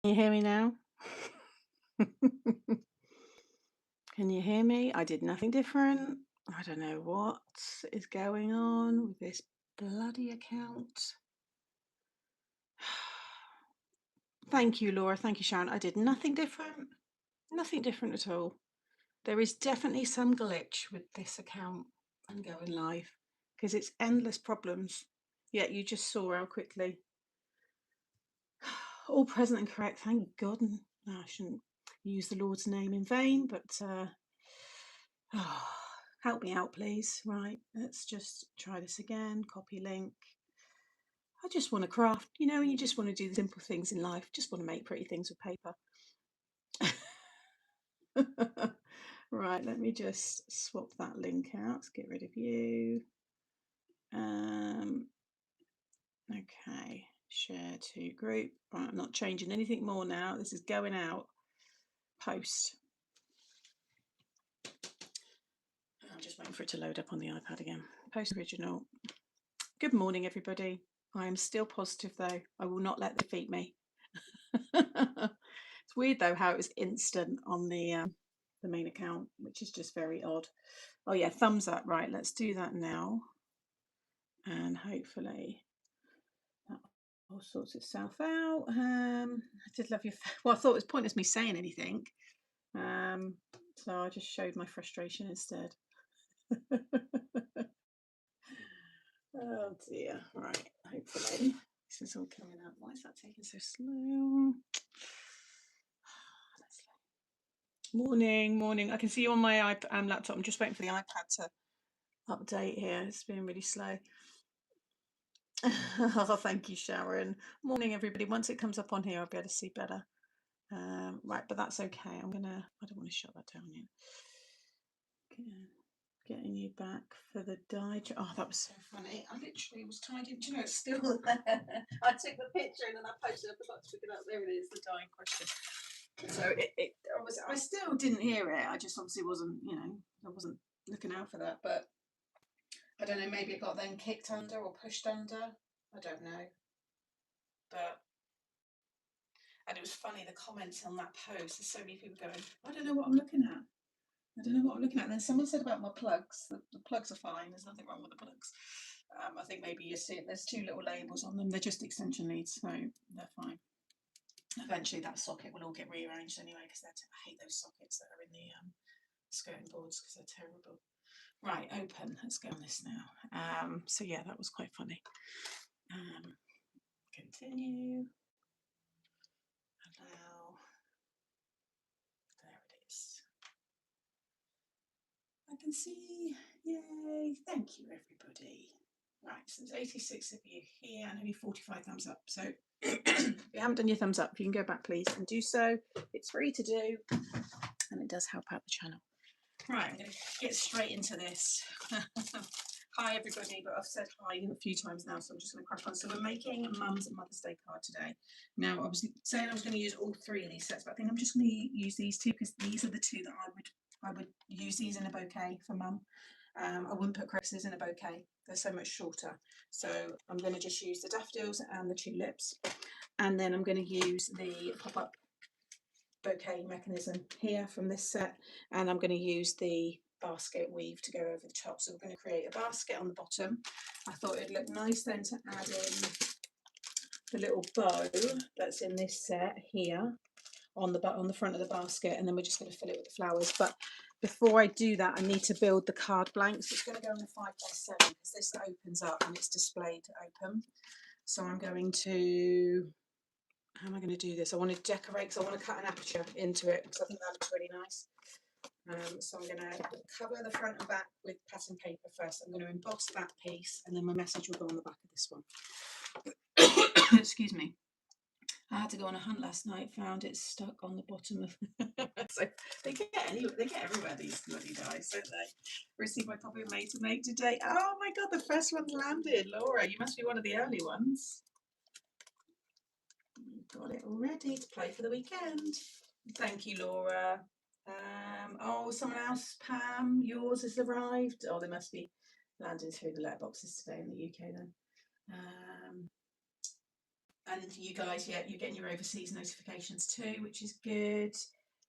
you hear me now? Can you hear me? I did nothing different. I don't know what is going on with this bloody account. Thank you, Laura. Thank you, Sharon. I did nothing different. Nothing different at all. There is definitely some glitch with this account and going live because it's endless problems. Yet you just saw how quickly. All present and correct. Thank God. I shouldn't use the Lord's name in vain, but help me out, please. Right, let's just try this again. Copy link. I just want to craft, and you just want to do the simple things in life. Just want to make pretty things with paper. Right, let me just swap that link out. Let's get rid of you. Okay, share to group. Right, I'm not changing anything more now. This is going out. Post. I'm just waiting for it to load up on the iPad again. Post original. Good morning, everybody. I am still positive, though. I will not let them defeat me. It's weird, though, how it was instant on the main account, which is just very odd. Oh, yeah, thumbs up. Right, let's do that now. And hopefully that all sorts itself out. I did love your... Well, I thought it was pointless me saying anything. So I just showed my frustration instead. Oh dear. Right, hopefully this is all coming up. Why is that taking so slow? Morning. I can see you on my laptop. I'm just waiting for the iPad to update here. It's been really slow. Oh, thank you, Sharon. Morning, everybody. Once it comes up on here, I'll be able to see better. Right, but that's okay. I don't want to shut that down yet. Getting you back for the die. Oh, that was so funny. I literally was tidying. Do you know it's still there? I took the picture and then I posted. I forgot to pick it up. There it is, the die question. So I still didn't hear it. I just obviously wasn't, I wasn't looking out for that. But I don't know. Maybe it got then kicked under or pushed under. I don't know. And it was funny, the comments on that post. There's so many people going, I don't know what I'm looking at. And then someone said about my plugs. The plugs are fine. There's nothing wrong with the plugs. I think maybe you see it. There's two little labels on them. They're just extension leads, so they're fine. Eventually, that socket will all get rearranged anyway, because I hate those sockets that are in the skirting boards because they're terrible. Right, open. Let's go on this now. So yeah, that was quite funny. Continue. Allow. There it is. I can see. Yay! Thank you, everybody. Right, so there's 86 of you here and only 45 thumbs up. So if you haven't done your thumbs up, you can go back, please, and do so. It's free to do, and it does help out the channel. Right, I'm going to get straight into this. Hi, everybody, but I've said hi a few times now, so I'm just going to crack on. So we're making Mum's Mother's Day card today. Now, I was saying I was going to use all three of these sets, but I think I'm just going to use these two because these are the two that I would use these in a bouquet for Mum. I wouldn't put crosses in a bouquet. They're so much shorter. So I'm going to just use the daffodils and the tulips. And then I'm going to use the pop-up bouquet mechanism here from this set. And I'm going to use the basket weave to go over the top. So we're going to create a basket on the bottom. I thought it'd look nice then to add in the little bow that's in this set here on the front of the basket, and then we're just going to fill it with the flowers. But before I do that, I need to build the card blanks. It's going to go in a 5x7 because this opens up and it's displayed open. So I'm going to, how am I going to do this? I want to decorate because I want to cut an aperture into it because I think that looks really nice. So I'm going to cover the front and back with pattern paper first. I'm going to emboss that piece and then my message will go on the back of this one. Excuse me. I had to go on a hunt last night, found it stuck on the bottom of so they get everywhere, these bloody dies, don't they? Received my copy of Made to Make today. Oh my god, the first one's landed. Laura, you must be one of the early ones. Got it all ready to play for the weekend. Thank you, Laura. Oh, someone else, Pam, yours has arrived. Oh, they must be landing through the letterboxes today in the UK then. And you guys, yeah, you're getting your overseas notifications too, which is good.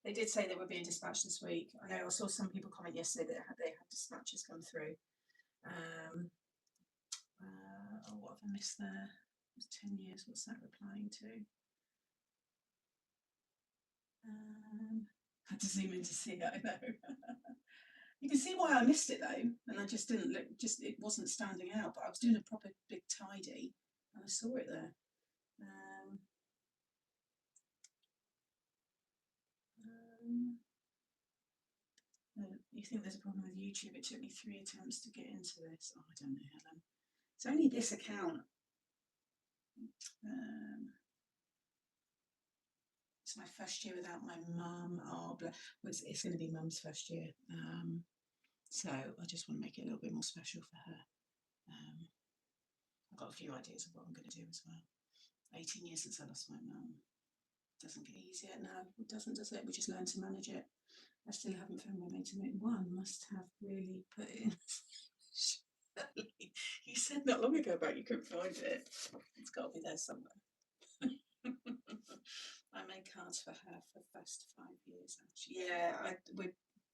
They did say they were being dispatched this week. I know I saw some people comment yesterday that they had dispatches come through. Oh, what have I missed there? It was 10 years. What's that replying to? I had to zoom in to see it, I know. You can see why I missed it though, and I just didn't look, just it wasn't standing out, but I was doing a proper big tidy and I saw it there. You think there's a problem with YouTube? It took me 3 attempts to get into this. Oh, I don't know, Helen. It's only this account. It's my first year without my mum. Oh, it's going to be mum's first year. So I just want to make it a little bit more special for her. I've got a few ideas of what I'm going to do as well. 18 years since I lost my mum. Doesn't get easier. No, it doesn't, does it? We just learn to manage it. I still haven't found my way to make one. Must have really put in. You said not long ago about you couldn't find it. It's got to be there somewhere. I made cards for her for the first 5 years. Actually, yeah,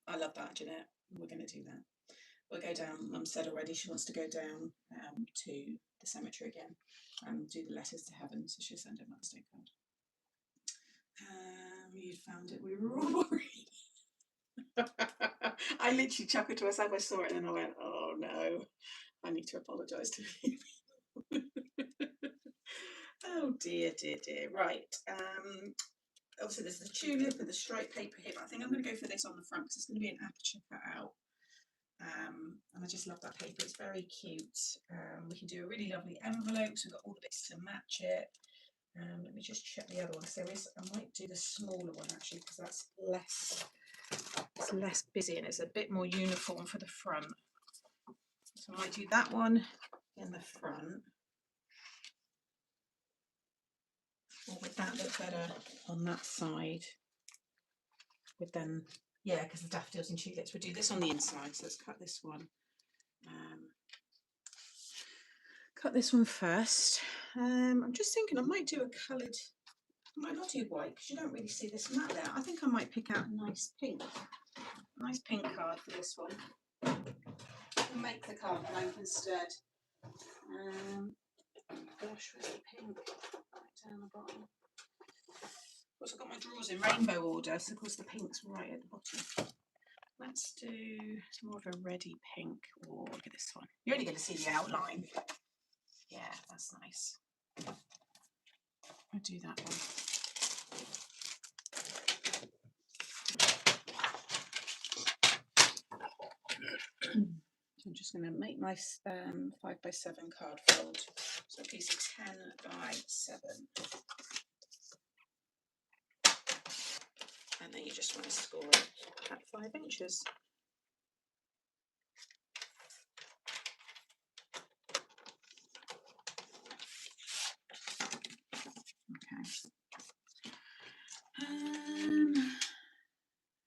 I love that, Jeanette. We're going to do that. We'll go down. Mum said already she wants to go down to the cemetery again and do the letters to heaven. So she'll send a Mother's Day card. You'd found it. We were all worried. I literally chuckled to myself. I saw it and then I went, "Oh no, I need to apologise to you." Oh dear, dear, dear. Right. Obviously there's the tulip with the striped paper here, but I think I'm going to go for this on the front because it's going to be an aperture cut out. And I just love that paper. It's very cute. We can do a really lovely envelope. So we've got all the bits to match it. Let me just check the other one. So I might do the smaller one actually because that's less busy and it's a bit more uniform for the front. So I might do that one in the front. Or would that look better on that side? With then, yeah, because the daffodils and tulips. We'll do this on the inside. So let's cut this one. Cut this one first. I'm just thinking I might do a coloured. I might not do white because you don't really see this mat there. I think I might pick out a nice pink card for this one. I'll make the card blank instead. Gosh, where's the pink? Right down the bottom. Of course, I've got my drawers in rainbow order, so of course the pink's right at the bottom. Let's do more of a reddy pink. Oh, look at this one. You're only going to see the outline. Yeah, that's nice. I'll do that one. So I'm just going to make my 5x7 card fold. So a piece of 10x7. And then you just want to score it at 5 inches. Okay.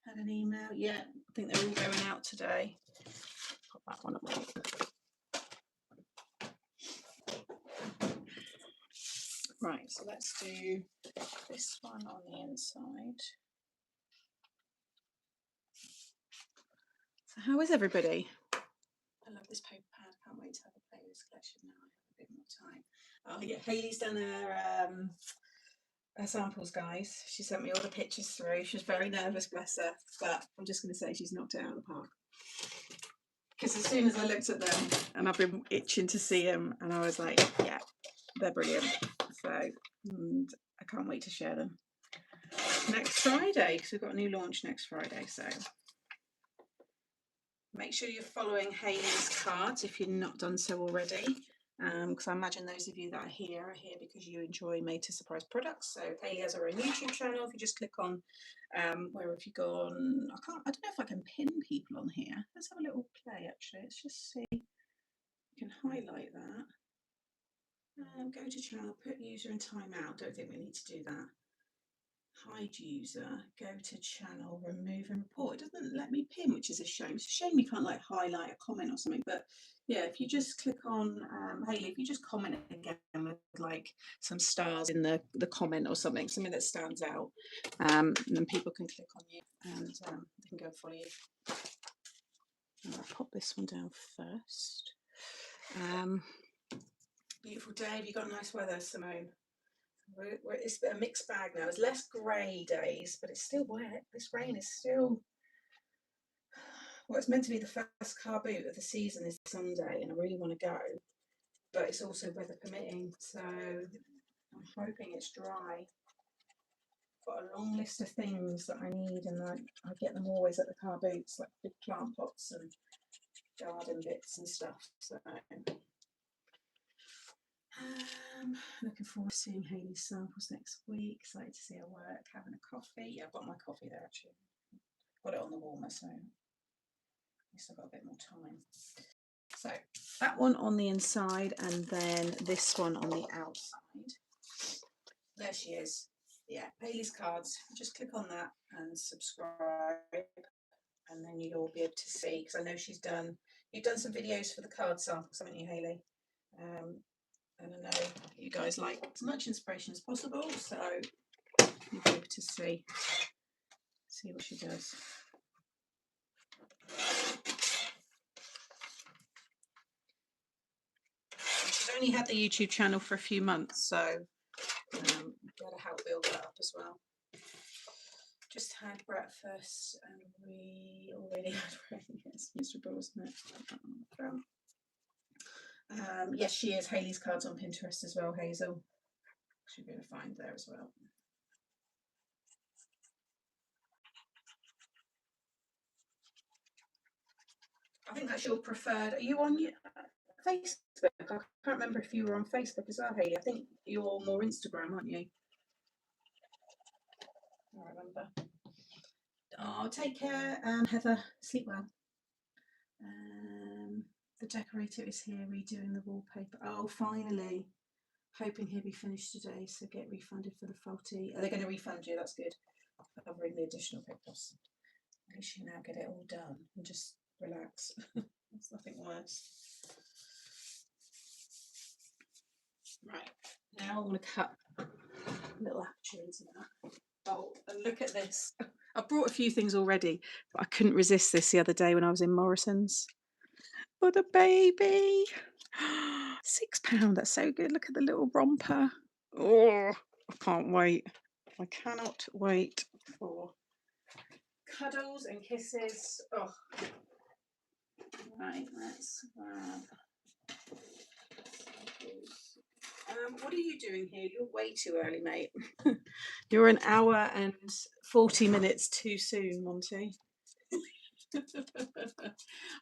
Had an email. Yeah, I think they're all going out today. Pop that one away. Right, so let's do this one on the inside. So how is everybody? I love this paper pad. Can't wait to have a play with this collection now. I have a bit more time. Oh yeah, Hayley's done her samples, guys. She sent me all the pictures through. She was very nervous, bless her. But I'm just going to say she's knocked it out of the park. Because as soon as I looked at them, and I've been itching to see them, and I was like, yeah, they're brilliant. So, and I can't wait to share them next Friday, because we've got a new launch next Friday. So make sure you're following Hayley's cards if you've not done so already. Because I imagine those of you that are here because you enjoy made to surprise products. So Hayley has her own YouTube channel. If you just click on where have you gone? I don't know if I can pin people on here. Let's have a little play actually. Let's just see. You can highlight that. Go to channel, put user and timeout. Don't think we need to do that. hide user, go to channel, remove and report. It doesn't let me pin, which is a shame. It's a shame you can't like highlight a comment or something. But yeah, if you just click on Hayley, if you just comment again with like some stars in the comment or something that stands out, and then people can click on you and they can go and follow you. I'll pop this one down first. Beautiful day. Have you got nice weather, Simone? It's a mixed bag now. There's less grey days, but it's still wet. This rain is still. Well, it's meant to be the first car boot of the season is Sunday, and I really want to go, but it's also weather permitting, so I'm hoping it's dry. Got a long list of things that I need, and I get them always at the car boots, like big plant pots and garden bits and stuff. So. Looking forward to seeing Hayley's samples next week. Excited to see her work, having a coffee. Yeah, I've got my coffee there actually. Got it on the warmer, so at least I've got a bit more time. So that one on the inside and then this one on the outside. There she is. Yeah, Hayley's cards. Just click on that and subscribe, and then you'll be able to see, because I know you've done some videos for the card samples, haven't you, Hayley? And I know you guys like as much inspiration as possible, so you'll be able to see what she does. She's only had the YouTube channel for a few months, so gotta help build that up as well. Just had breakfast and we already had rain. It's miserable, isn't it? Yes, she is. Hayley's cards on Pinterest as well, Hazel. Should be able to find there as well. I think that's your preferred. Are you on Facebook? I can't remember if you were on Facebook as well, Hayley. I think you're more Instagram, aren't you? I remember. Oh, take care, Heather. Sleep well. The decorator is here redoing the wallpaper. Oh, finally. Hoping he'll be finished today, so get refunded for the faulty. Are they going to refund you? That's good. Covering the additional pay costs. At least you now get it all done and just relax. There's nothing worse. Right, now I want to cut a little aperture into that. Oh, and look at this. I brought a few things already, but I couldn't resist this the other day when I was in Morrison's. For the baby. £6, that's so good. Look at the little romper. Oh, I can't wait. I cannot wait for cuddles and kisses. Oh. Right, let's grab. What are you doing here? You're way too early, mate. You're an hour and 40 minutes too soon, Monty.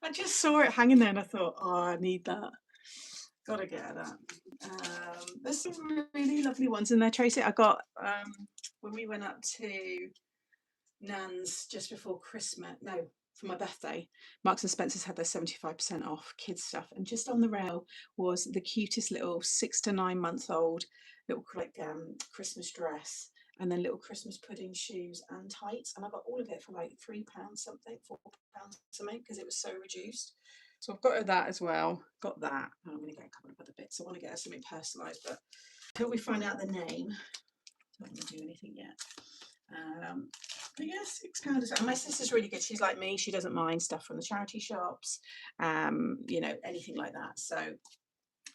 I just saw it hanging there and I thought, oh, I need that. Gotta get that. There's some really lovely ones in there, Tracy. I got when we went up to Nan's just before Christmas, no, for my birthday, Marks and Spencer's had their 75% off kids stuff, and just on the rail was the cutest little 6 to 9 month old little like Christmas dress, and then little Christmas pudding shoes and tights, and I got all of it for like £3 something, £4 something, because it was so reduced. So I've got her that as well. Got that. And I'm going to get a couple of other bits. I want to get her something personalised, but until we find out the name, I don't want to do anything yet. But yeah, £6 is. And my sister's really good. She's like me. She doesn't mind stuff from the charity shops, you know, anything like that. So I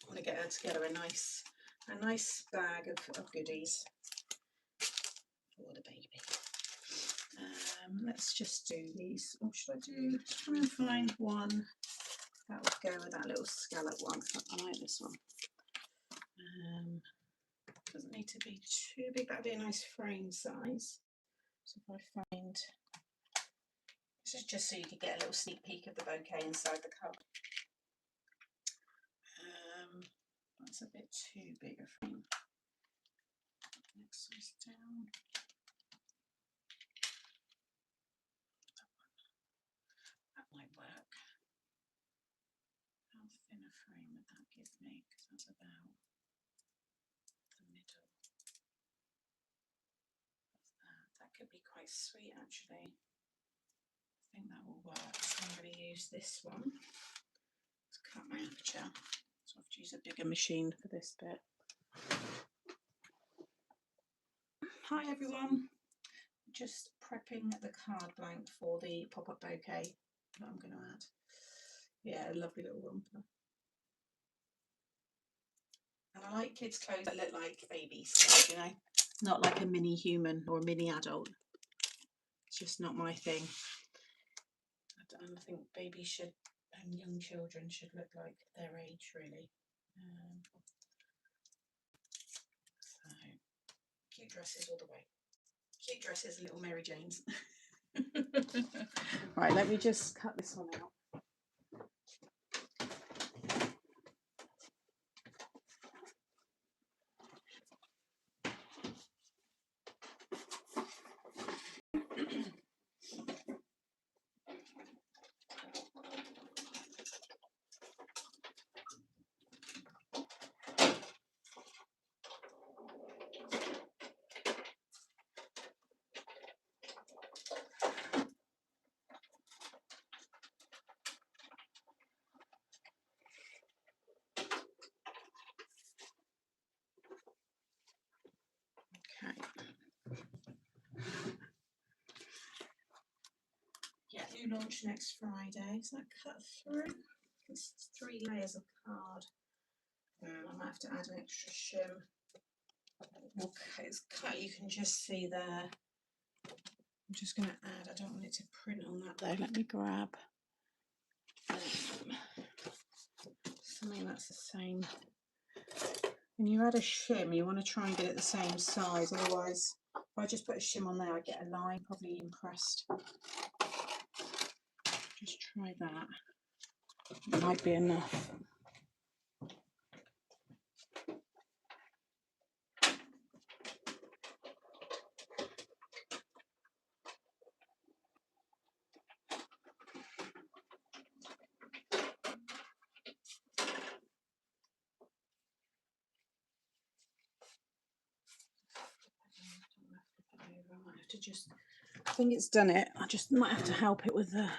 want to get her together a nice bag of goodies for the baby. Let's just do these. What should I do? Try and find one that would go with that little scallop one. I like this one. Doesn't need to be too big. That'd be a nice frame size. So if I find, this is just so you could get a little sneak peek of the bouquet inside the cup. That's a bit too big a frame. Next size down. That might work. How thin a frame would that give me? Because that's about the middle of that. be quite sweet actually. I think that will work. So I'm going to use this one. Let's cut my aperture. So I have to use a bigger machine for this bit. Hi everyone. Just prepping the card blank for the pop-up bouquet that I'm going to add. Yeah, a lovely little romper. And I like kids' clothes that look like babies, you know, not like a mini human or a mini adult. It's just not my thing. I think babies should, and young children should look like their age, really. So, cute dresses all the way. Cute dresses, little Mary Janes. Right, let me just cut this one out. Yeah, new launch next Friday. Is that cut through? It's 3 layers of card. I might have to add an extra shim. Okay, it's cut. You can just see there. I'm just going to add. I don't want it to print on that though. Let me grab something that's the same. When you add a shim, you want to try and get it the same size. Otherwise, if I just put a shim on there, I get a line. Probably impressed. Just try that. It might be enough. I think it's done it. I just might have to help it with the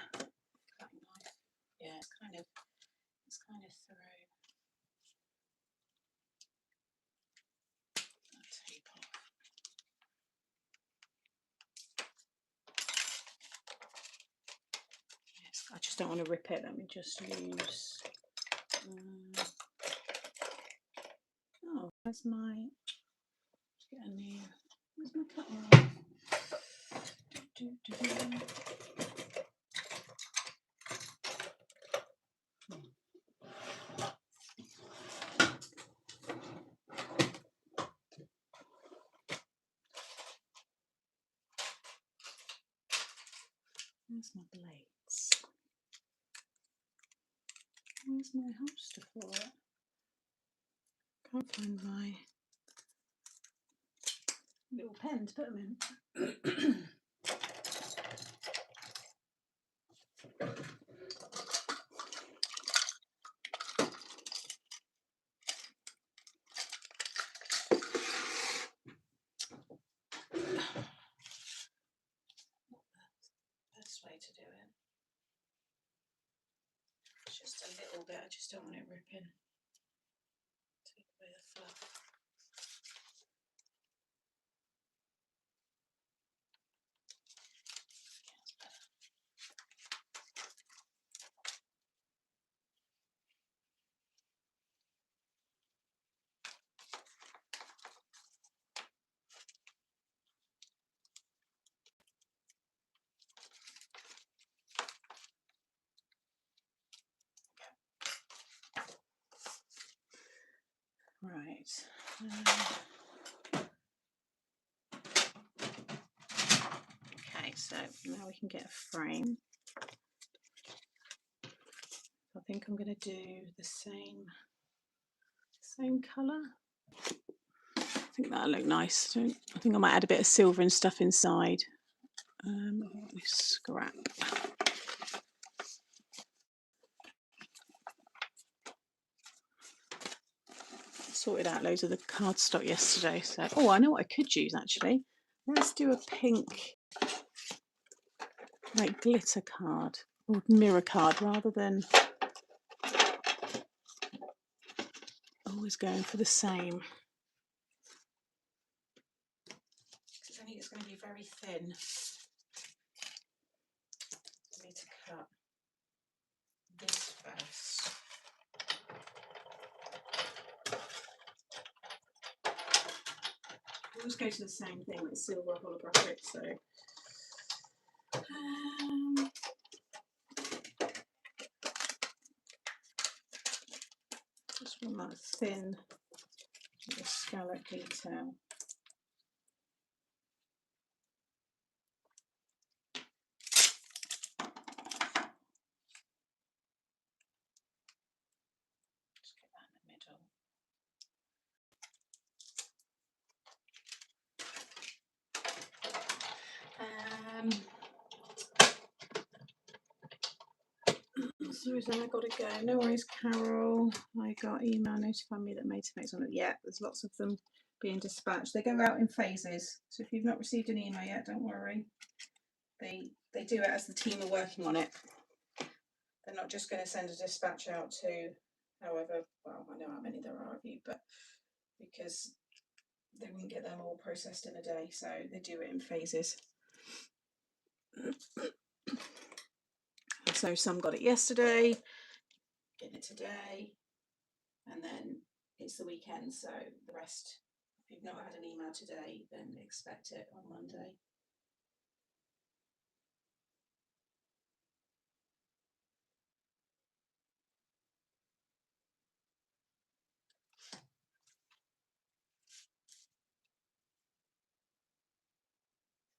cutting knife. Yeah, it's kind of through. That tape off. Yes, I just don't want to rip it. Let me just use. Oh, where's my? Let's get a new. Where's my cutting knife? Where's my blades? Where's my holster for it? Can't find my little pen to put them in. Best way to do it. Just a little bit, I just don't want it ripping. Take away the fluff. Right. Okay, so now we can get a frame. I think I'm going to do the same colour. I think that'll look nice. I think I might add a bit of silver and stuff inside. Scrap. Sorted out loads of the cardstock yesterday. So, oh, I know what I could use actually. Let's do a pink like glitter card or mirror card rather than always going for the same. I think it's going to be very thin. I need to cut this first. I always go to the same thing with silver holographic, so just want that thin little scallop detail. Just get that in the middle. Susan, I gotta go. No worries, Carol. I got email notifying me that Made to Make's on it. Yeah, there's lots of them being dispatched. They go out in phases. So if you've not received an email yet, don't worry. They do it as the team are working on it. They're not just going to send a dispatch out to however, well, I know how many there are of you, but because they wouldn't get them all processed in a day, so they do it in phases. So some got it yesterday, getting it today, and then it's the weekend, so the rest, if you've not had an email today, then expect it on Monday.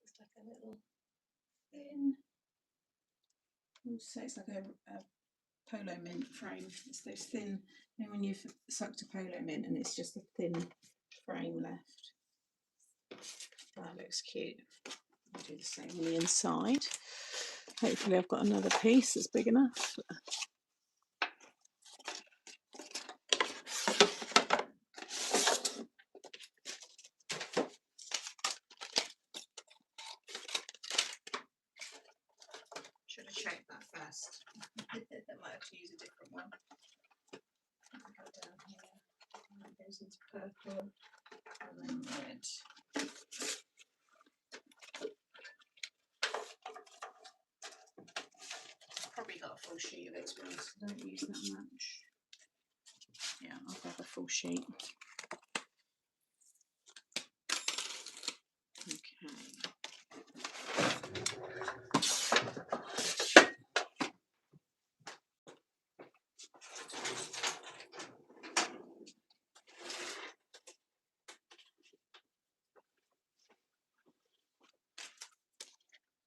It's like a little thin, so it's like a polo mint frame. It's those thin, you know, when you've sucked a polo mint and it's just a thin frame left. That looks cute. I'll do the same on the inside. Hopefully I've got another piece that's big enough. Should have checked that first. I might have to use a different one. Go down here. That goes into purple and then red. Probably got a full sheet of it, to be honest. I don't use that much. Yeah, I'll grab a full sheet. Okay.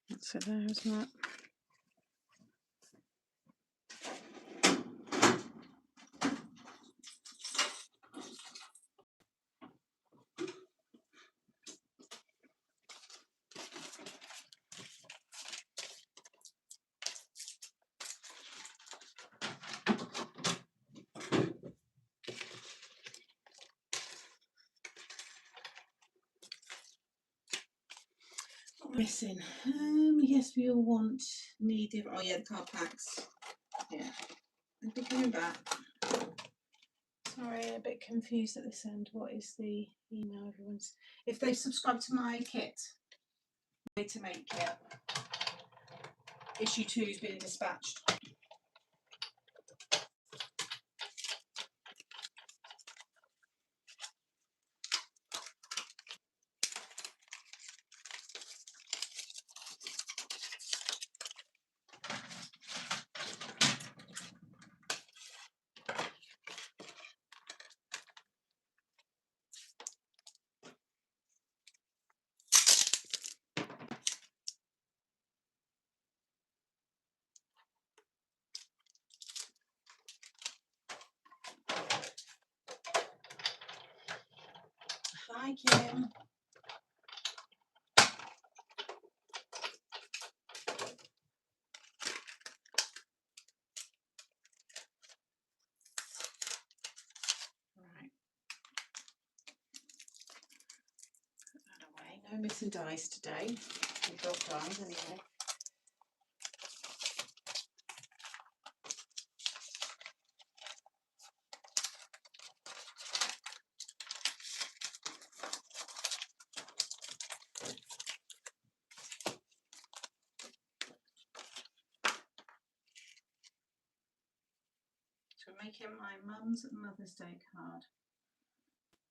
That's it there, isn't it? Missing. Yes, we all want needed. Oh yeah, the card packs. Yeah, they'll be coming back. Sorry, a bit confused at this end. What is the email? Everyone's, if they've subscribed to my kit, Made to Make kit, issue 2 is being dispatched. Hi, Kim. Right. Put that away. No missing dies today. We got dies anyway. making my mum's Mother's Day card.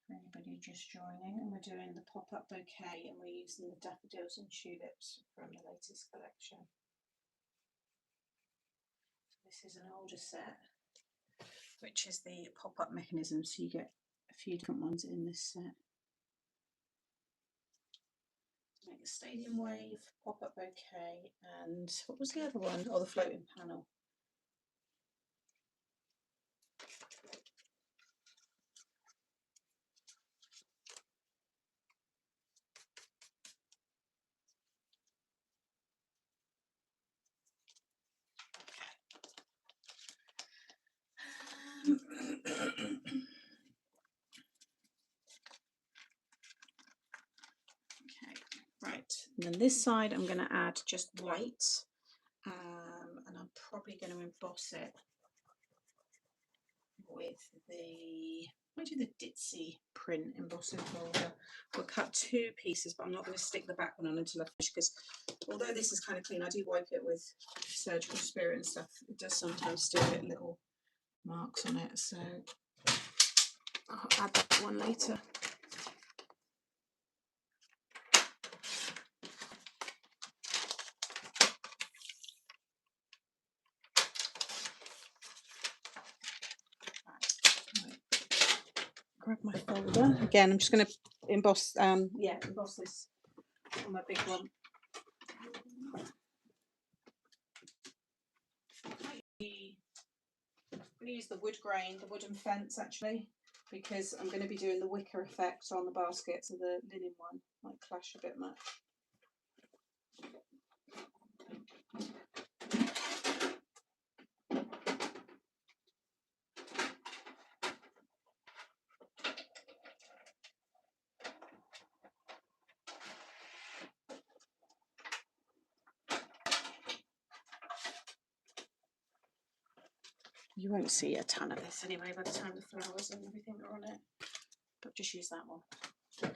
For anybody just joining, and we're doing the pop-up bouquet, and we're using the daffodils and tulips from the latest collection. This is an older set, which is the pop-up mechanism, so you get a few different ones in this set. Make the stadium wave, pop-up bouquet, and what was the other one? Oh, the floating panel. Right, and then this side I'm going to add just white, and I'm probably going to emboss it with the, I do the Ditzy print embossing folder. We'll cut 2 pieces, but I'm not going to stick the back one on until I finish, because although this is kind of clean, I do wipe it with surgical spirit and stuff. It does sometimes still get little marks on it, so I'll add that one later. Grab my folder again. I'm just going to emboss, emboss this on my big one. I'm going to use the wood grain, the wooden fence actually, because I'm going to be doing the wicker effect on the basket, so the linen one might clash a bit much. You won't see a ton of this anyway by the time the flowers and everything are on it, but just use that one. Now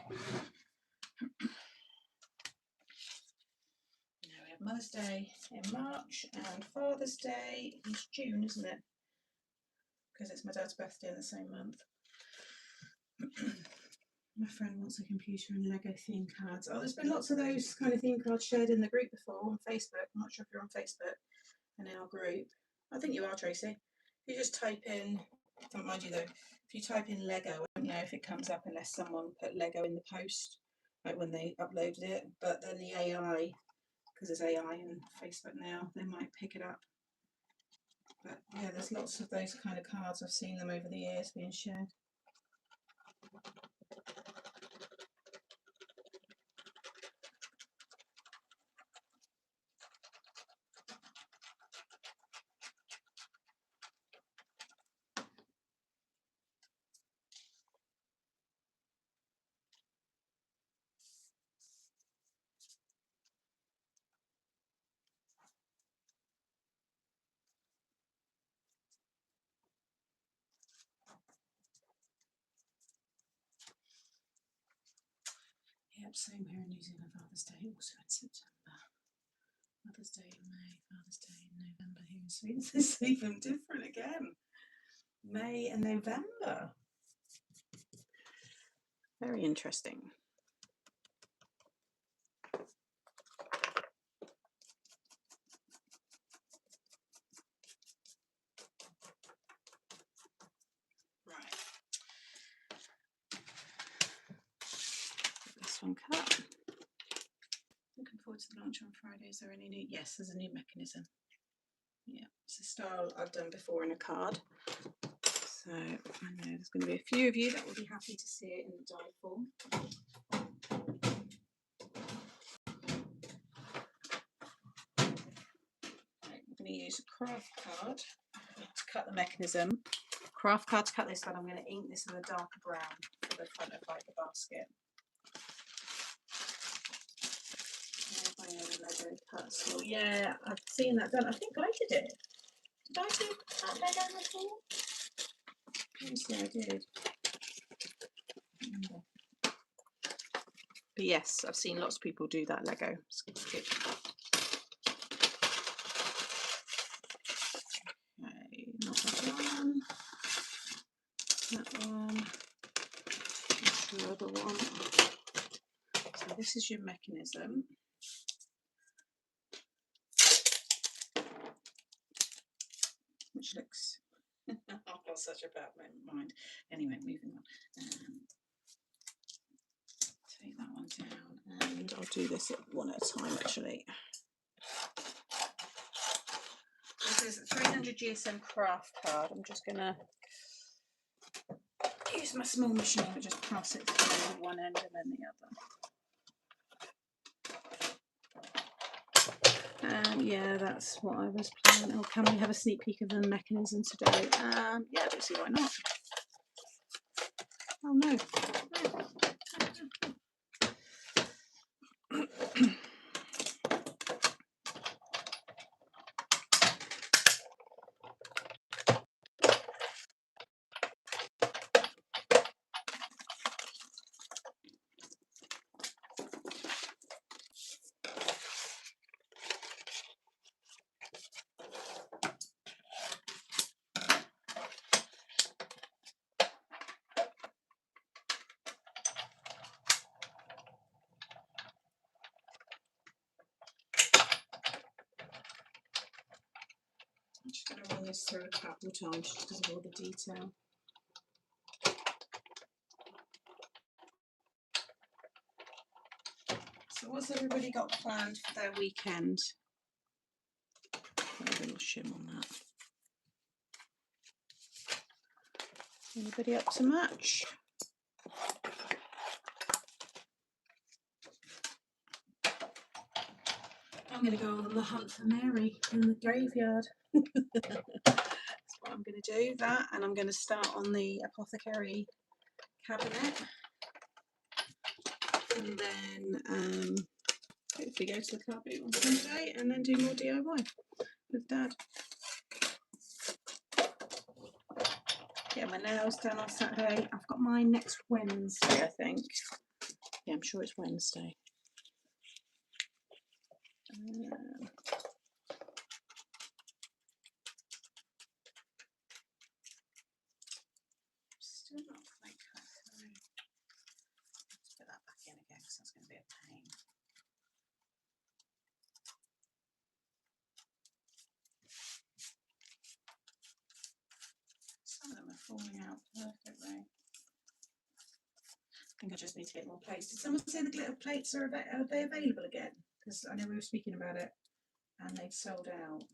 we have Mother's Day in March and Father's Day is June, isn't it? Because it's my dad's birthday in the same month. My friend wants a computer and Lego theme cards. Oh, there's been lots of those kind of theme cards shared in the group before on Facebook. I'm not sure if you're on Facebook and in our group. I think you are, Tracy. If you just type in, don't mind you though, if you type in Lego, I don't know if it comes up unless someone put Lego in the post, like when they uploaded it. But then the AI, because there's AI on Facebook now, they might pick it up. But yeah, there's lots of those kind of cards. I've seen them over the years being shared. Yep, same here in New Zealand. Father's Day also in September. Mother's Day in May, Father's Day in November. Here in Sweden, it's even different again. May and November. Very interesting. Right. This one cut. Looking forward to the launch on Friday. Is there any new? Yes, there's a new mechanism. Yeah, it's a style I've done before in a card. So I know there's going to be a few of you that will be happy to see it in the die form. Right, I'm going to use a craft card to cut the mechanism. Craft card to cut this, but I'm going to ink this in a darker brown for the front of like the basket. Lego cut still. Yeah, I've seen that done. I think I did it. Did I do that Lego before? Obviously I did. But yes, I've seen lots of people do that Lego. Okay, not that one. other one. So this is your mechanism. Which looks, I've got such a bad mind. Anyway, moving on. Take that one down, and I'll do this one at a time actually. This is a 300 GSM craft card. I'm just gonna use my small machine and just pass it through one end and then the other. Yeah, that's what I was planning. Oh, can we have a sneak peek of the mechanism today? Yeah, I don't see why not. Oh no. I'm just going to run this through a couple of times just because of all the detail. So what's everybody got planned for their weekend? Put a little shim on that. Anybody up to much? I'm going to go on the hunt for Mary in the graveyard. That's what I'm going to do, that, and I'm going to start on the apothecary cabinet, and then hopefully go to the carpet on Sunday and then do more DIY with Dad. Get my nails done on Saturday. I've got mine next Wednesday, I think. Yeah, I'm sure it's Wednesday. Still not quite cut through. Let's put that back in again because that's going to be a pain. Some of them are falling out perfectly. I think I just need to get more plates. Did someone say the glitter plates are they available again? Because I know we were speaking about it and they'd sold out.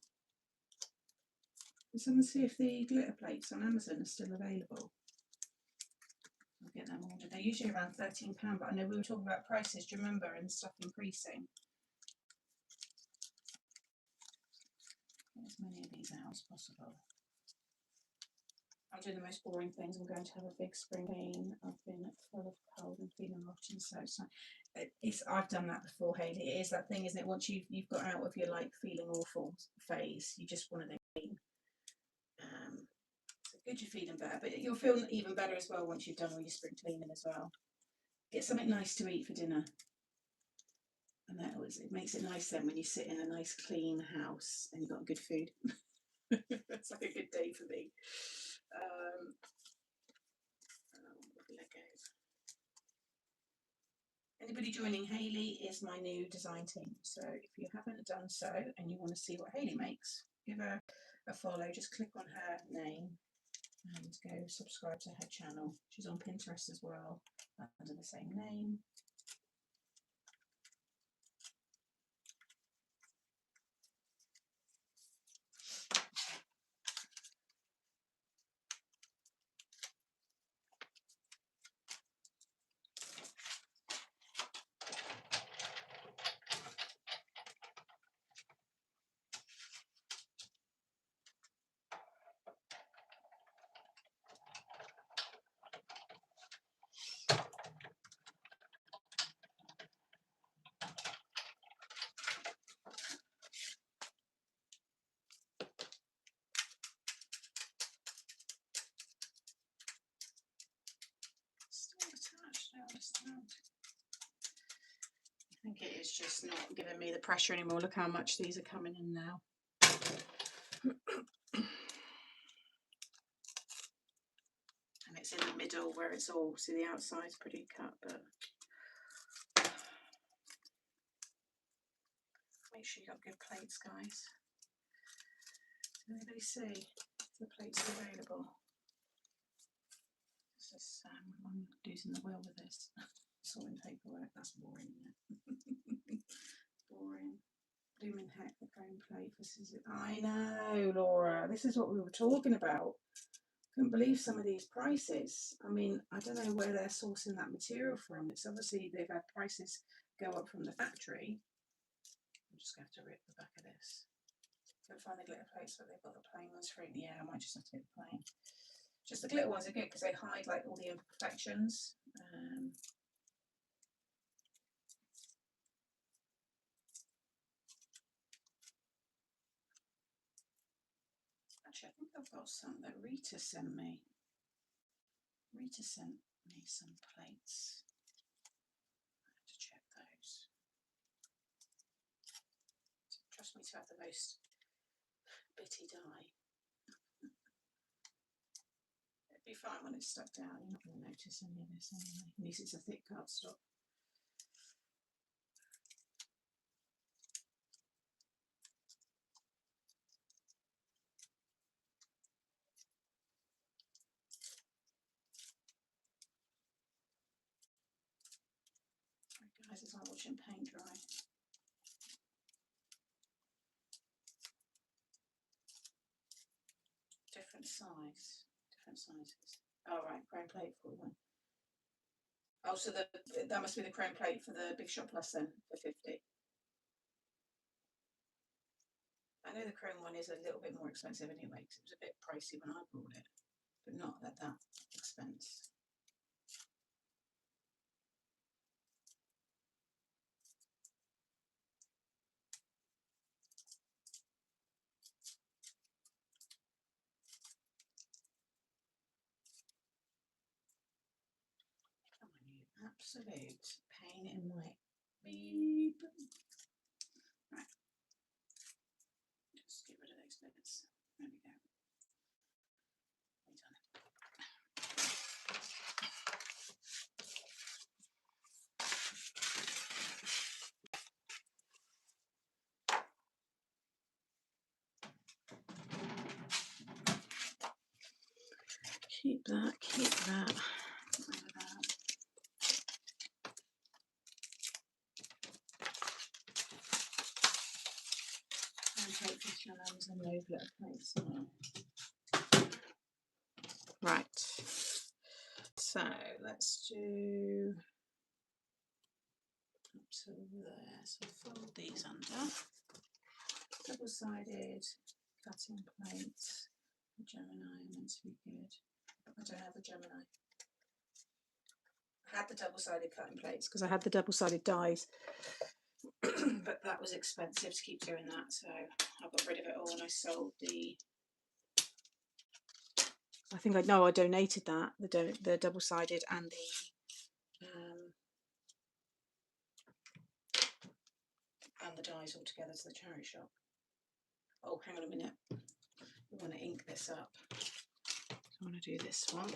Did someone see if the glitter plates on Amazon are still available? I'll get them ordered. They're usually around £13, but I know we were talking about prices, do you remember, and stuff increasing. Get as many of these out as possible. I'm doing the most boring things. I'm going to have a big spring clean. I've been full of cold and feeling rotten, so I've done that before, Hayley. It is that thing, isn't it? Once you've got out of your like feeling awful phase, you just want to then clean. So good, you're feeling better, but you'll feel even better as well once you've done all your spring cleaning as well. Get something nice to eat for dinner, and that always, it makes it nice then when you sit in a nice clean house and you've got good food. That's like a good day for me. Anybody joining Hayley is my new design team, so if you haven't done so and you want to see what Hayley makes, give her a follow. Just click on her name and go subscribe to her channel. She's on Pinterest as well under the same name. I think it is just not giving me the pressure anymore. Look how much these are coming in now. And it's in the middle where it's all, see the outside's pretty cut, but make sure you got good plates, guys. Can anybody see if the plates are available? This is I'm losing the will with this. Sorting paperwork, that's boring, isn't it? Boring. Blooming heck, the chrome plate versus it. I know, Laura, this is what we were talking about. Couldn't believe some of these prices. I mean, I don't know where they're sourcing that material from. It's obviously they've had prices go up from the factory. I'm just going to have to rip the back of this. Can't find the glitter plates, but they've got the plain ones for it. Yeah, I might just have to get the plain. Just the glitter ones are good because they hide like all the imperfections. Actually, I think I've got some that Rita sent me. Rita sent me some plates. I have to check those. Trust me to have the most bitty die. It'd be fine when it's stuck down. You're not going to notice any of this anyway. At least it's a thick cardstock. Guys, it's like watching paint dry. Different size. Different sizes. Oh, right, chrome plate for one. Oh, so that must be the chrome plate for the Big Shot Plus then, for 50. I know the chrome one is a little bit more expensive anyway, because it was a bit pricey when I bought it, but not at that expense. Come on, you absolute pain in my beep. Right, just get rid of those bits. There we go. We're done. Keep that, keep that. Get rid of that. Take this challenge and move it place. Right. So let's do up to there. So fold these under. Double-sided cutting plates. The Gemini meant to be good. I don't have the Gemini. I had the double-sided cutting plates because I had the double-sided dies, but that was expensive to keep doing that, so I got rid of it all and I sold the. I think I donated that, the double-sided and the dies all together to the charity shop. Oh, hang on a minute. We want to ink this up. I want to do this one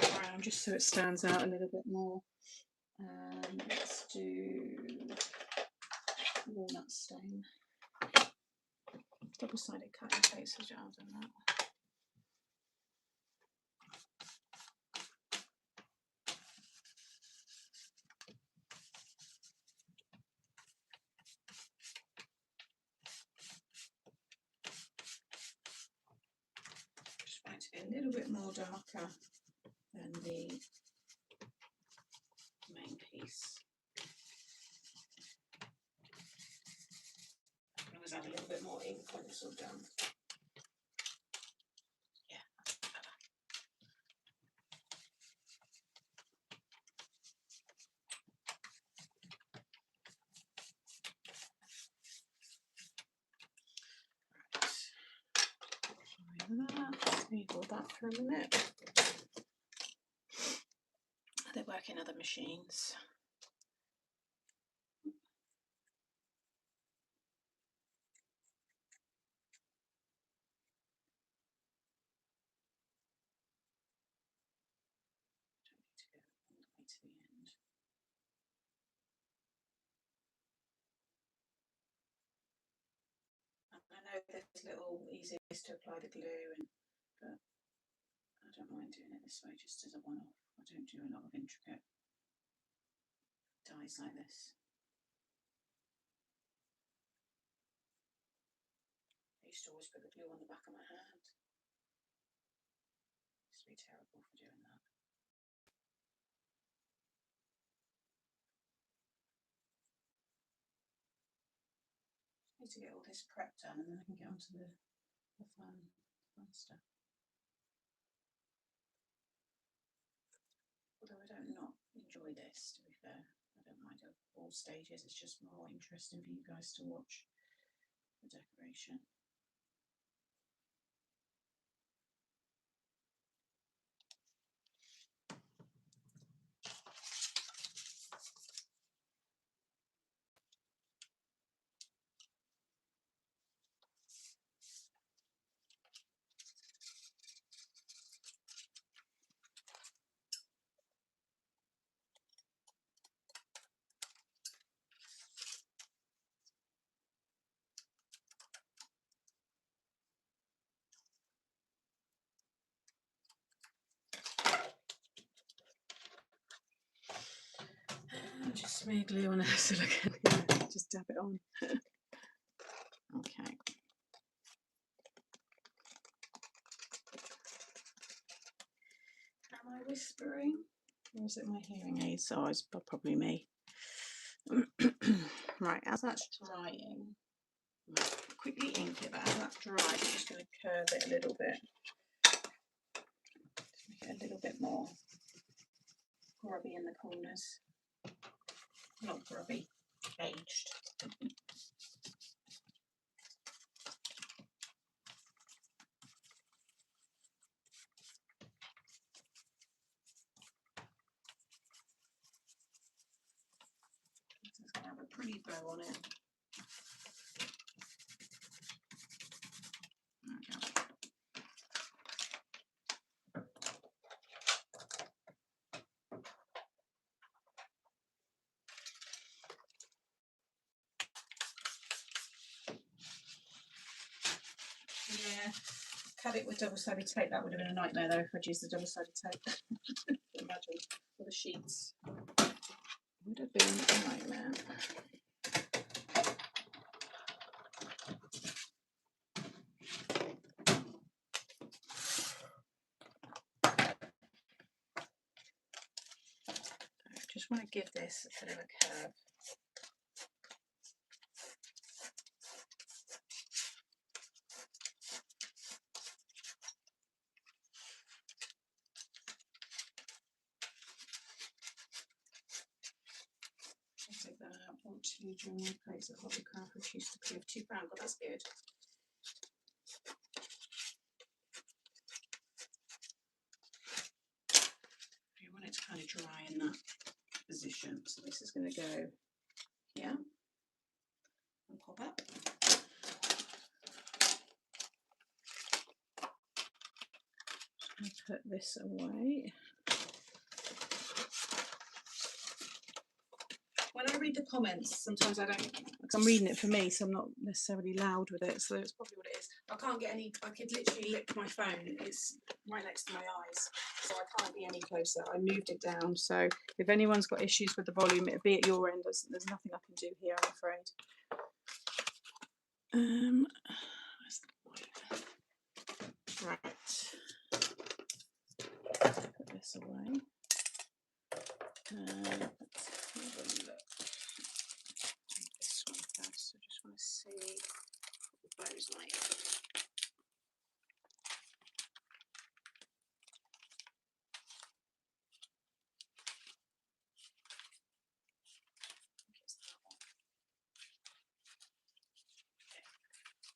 brown just so it stands out a little bit more. Let's do walnut stone. Double-sided cutting plates as well than that. Just want it to be a little bit more darker than the main piece. I can always add a little bit more ink when it's all done. Yeah, that's better. That. Leave all that for a minute. They work in other machines. this little easiest to apply the glue, but I don't mind doing it this way just as a one-off. I don't do a lot of intricate dies like this. I used to always put the glue on the back of my hand. I used to be terrible for doing that. Need to get all this prep done and then I can get onto the fun stuff. Although I don't not enjoy this, to be fair. I don't mind all stages, it's just more interesting for you guys to watch the decoration. Just smear glue on it so I can just dab it on. Okay. Am I whispering? Or is it my hearing aids? Oh, it's probably me. Right, as that's drying, quickly ink it, but as that dries, I'm just going to curve it a little bit. Just make it a little bit more grubby in the corners. Not grubby, aged. It's going to have a pretty bow on it. Okay. Yeah, cut it with double-sided tape. That would have been a nightmare though if I'd used the double-sided tape. Imagine for the sheets. Would have been a nightmare. I just want to give this a bit of a curve. Take that out. Want to join my plates at Hobbycraft, which used to be of £2, but that's good. You want it to kind of dry in that position, so this is going to go here and pop up. Just going to put this away. When I read the comments, sometimes I don't, because I'm reading it for me, so I'm not necessarily loud with it, so that's probably what it is. I can't get any, I could literally lick my phone, it's right next to my eyes, so I can't be any closer. I moved it down, so if anyone's got issues with the volume, it'll be at your end, there's nothing I can do here, I'm afraid. Where's the white? Right. Put this away. Let's have a look. This one first. I just want to see what the bow's like. It's that one. Okay.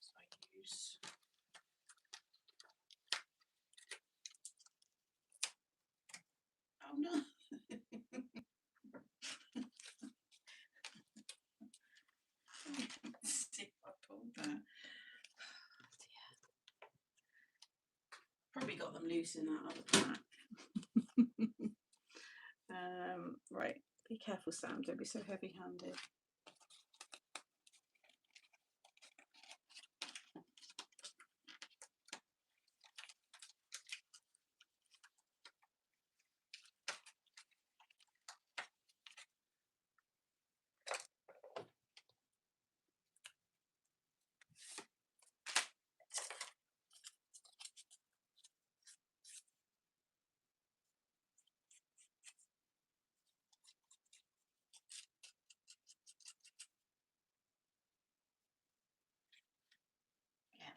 So I use. Oh no. Let's see if I pulled that. Oh dear. Probably got them loose in that other pack. Right, be careful, Sam, don't be so heavy handed.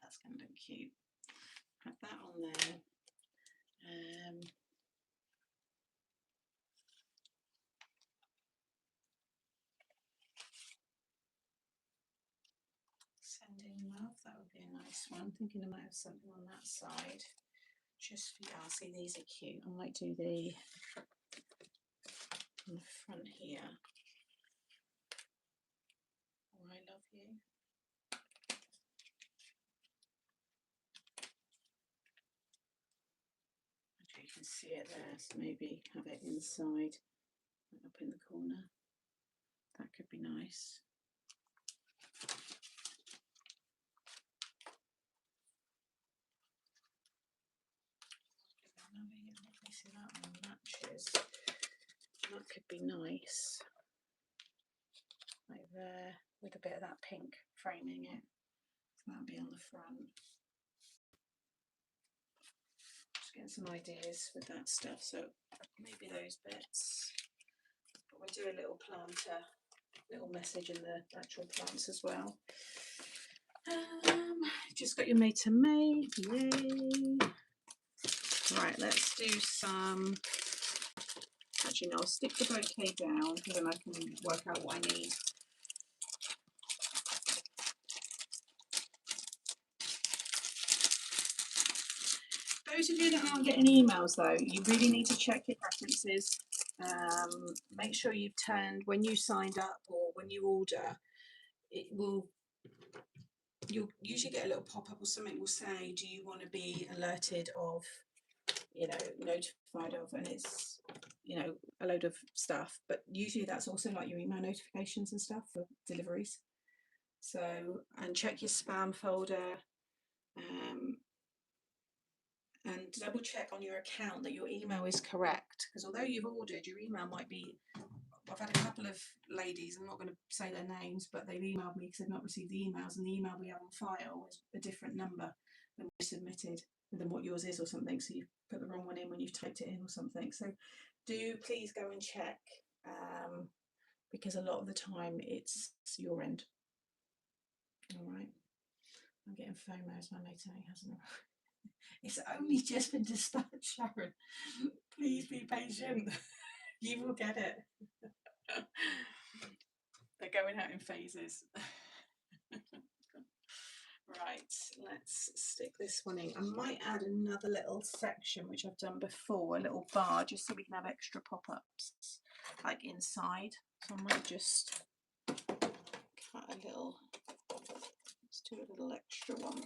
that's going to look cute. Put that on there. Sending love, that would be a nice one. I'm thinking I might have something on that side. Just for you. See, these are cute. I might do the on the front here. Oh, I love you. You can see it there, so maybe have it inside, up in the corner. That could be nice. See, that one matches. That could be nice, like there, with a bit of that pink framing it. So that'll be on the front. Just getting some ideas with that stuff. So maybe those bits. But we'll do a little planter, little message in the actual plants as well. Just got your made to make. Yay! Right, let's do some. Actually, no, I'll stick the bouquet down because then I can work out what I need. Those of you that aren't getting emails though, you really need to check your preferences. Make sure you've turned, when you signed up or when you order, you'll usually get a little pop-up or something will say, do you want to be alerted of, you know, notified of, and it's, you know, a load of stuff, but usually that's also like your email notifications and stuff for deliveries. So, and check your spam folder, and double check on your account that your email is correct, because although you've ordered, your email might be, I've had a couple of ladies, I'm not going to say their names, but they've emailed me because they've not received the emails, and the email we have on file is a different number than we submitted than what yours is or something, so you've put the wrong one in when you've typed it in or something. So do please go and check, because a lot of the time it's your end. All right, I'm getting FOMO as my mate hasn't arrived. It's only just been dispatched, Sharon. Please be patient. You will get it. They're going out in phases. Right, let's stick this one in. I might add another little section, which I've done before, a little bar, just so we can have extra pop-ups, like inside. So I might just cut a little, let's do a little extra one.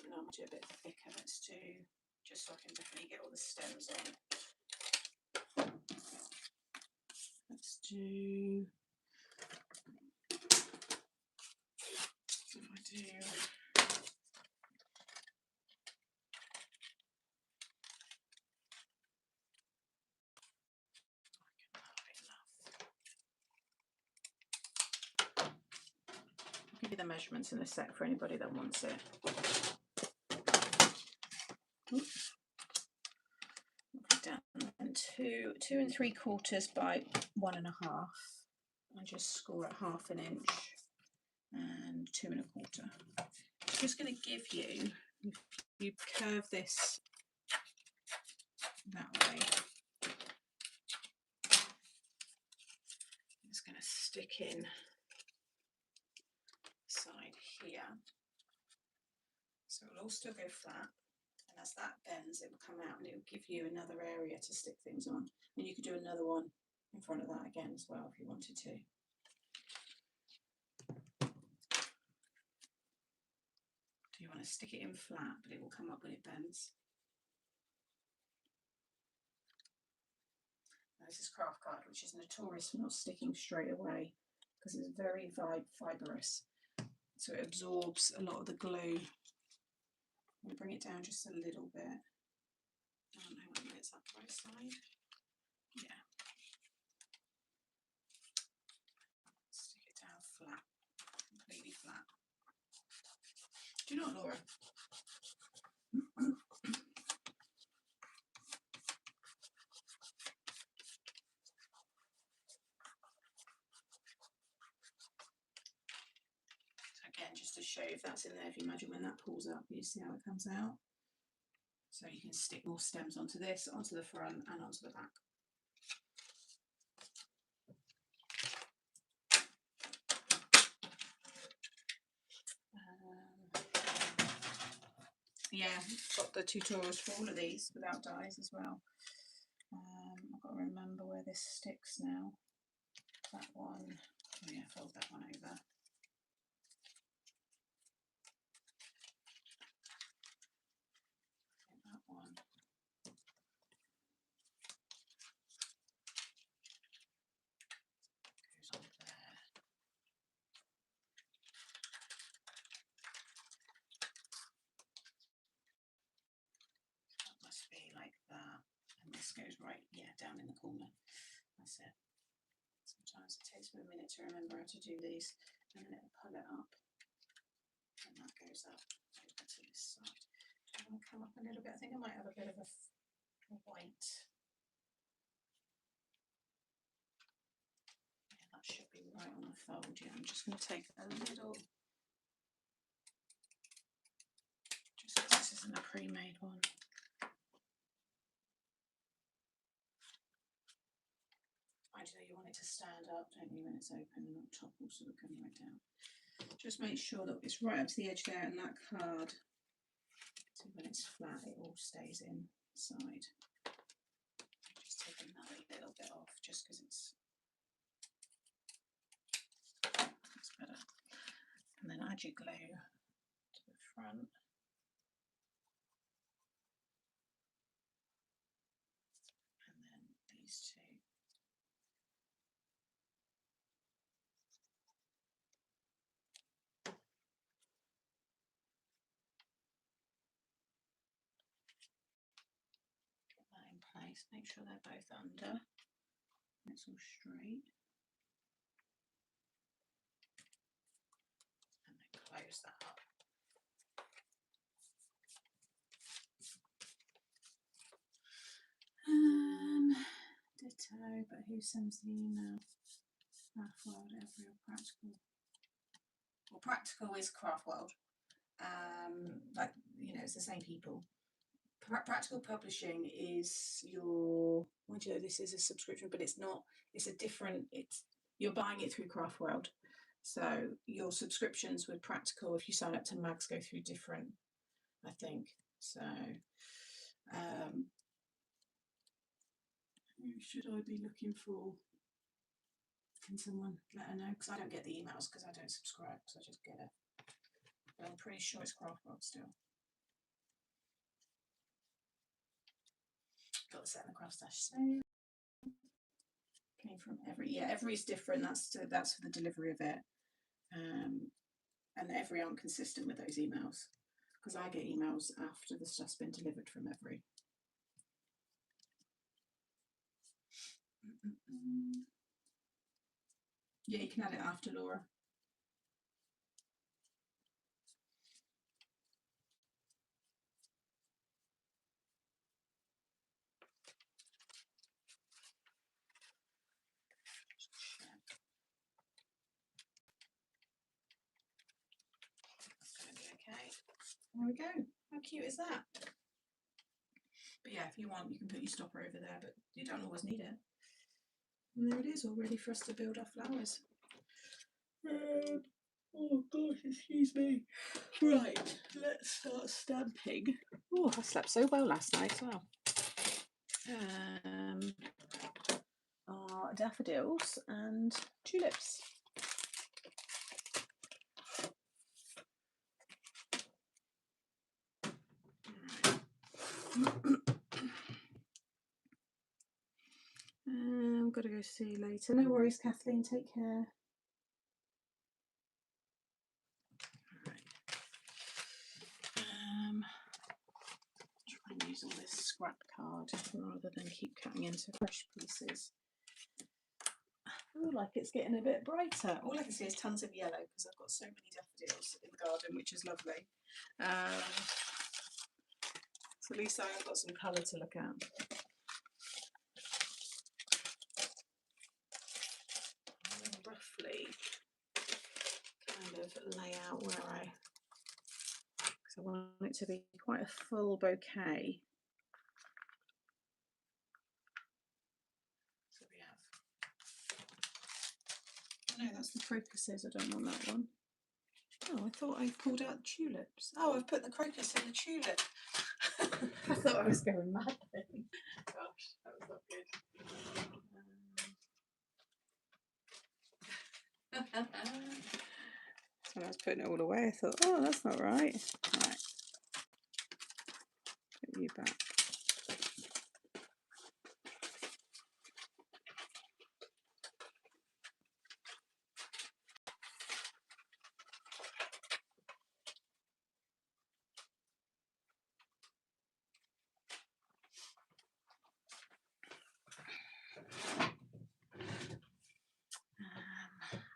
No, I'm going to do a bit thicker. Let's do, just so I can definitely get all the stems on. Let's do, if I do, I'll give you the measurements in a sec for anybody that wants it. Oops. Down and 2 3/4 by 1 1/2. I just score at 1/2 inch and 2 1/4. It's just going to give you, if you curve this that way, it's going to stick in side here, so it'll all still go flat. And as that bends, it will come out and it will give you another area to stick things on. And you could do another one in front of that again as well if you wanted to. Do you want to stick it in flat, but it will come up when it bends? Now, this is craft card, which is notorious for not sticking straight away because it's very fibrous. So it absorbs a lot of the glue. I'm going to bring it down just a little bit. Hang on a minute, is that the right side? Yeah. Stick it down flat, completely flat. Do you know what, Laura? So again, just to show if that's in there. If you imagine when that pulls up, you see how it comes out. So you can stick more stems onto this, onto the front and onto the back. Yeah, got the tutorials for all of these without dies as well. I've got to remember where this sticks now. That one, oh yeah, fold that one over. That one. Goes on there. That must be like that. And this goes right, yeah, down in the corner. That's it. Sometimes it takes me a minute to remember how to do these, and then it'll pull it up, and that goes up over to this side. I'm going to come up a little bit. I think I might have a bit of a white. Yeah, that should be right on the fold. Yeah, I'm just going to take a little, just because this isn't a pre-made one. You want it to stand up, don't you, when it's open and not topple, so it comes right down. Just make sure that it's right up to the edge there, and that card, so when it's flat, it all stays inside. Just take another little bit off, just because it's better. And then add your glue to the front. And then these two. Place, make sure they're both under, and it's all straight, and then close that up. Ditto, but who sends the email? Craft World, Every or Practical? Well, Practical is Craft World. Like, you know, it's the same people. Practical Publishing is your, well, you know, this is a subscription, but it's not, it's a different, you're buying it through Craft World. So your subscriptions with Practical, if you sign up to Mags, go through different, I think. So who should I be looking for? Can someone let her know? Because I don't get the emails because I don't subscribe, because I just get it. But I'm pretty sure it's Craft World still. Got the set in the craft stash sale. Came from Every. Yeah, Every's different. That's for the delivery of it. And Every aren't consistent with those emails, because I get emails after the stuff's been delivered from Every. Yeah, you can add it after, Laura. Okay, there we go. How cute is that? But yeah, if you want, you can put your stopper over there, but you don't always need it. And there it is, all ready for us to build our flowers. Oh gosh, excuse me. Right, let's start stamping. Oh, I slept so well last night as well. Our daffodils and tulips. I've got to go see you later. No worries, Kathleen, take care. Try and use all this scrap card rather than keep cutting into fresh pieces. I feel like it's getting a bit brighter. All I can see is tons of yellow because I've got so many daffodils in the garden, which is lovely. So at least I've got some colour to look at. Roughly kind of lay out where I because I want it to be quite a full bouquet. So we have, no, that's the crocuses, I don't want that one. Oh, I thought I pulled out the tulips. Oh, I've put the crocus in the tulip. I thought I was going mad then. Gosh, that was not good. So when I was putting it all away, I thought, oh, that's not right. Right. Put you back.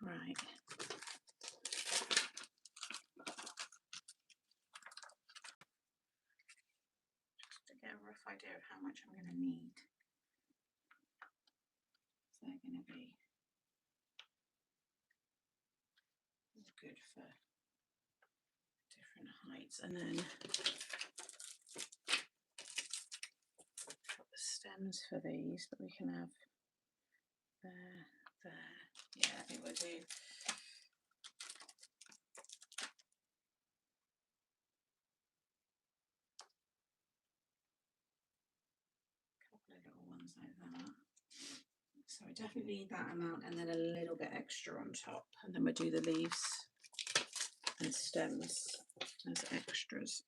Right. Just to get a rough idea of how much I'm going to need. So they're going to be good for different heights, and then got the stems for these that we can have there. Yeah, I think we'll do. Little ones like that. So we definitely need that amount, and then a little bit extra on top, and then we'll do the leaves and stems as extras.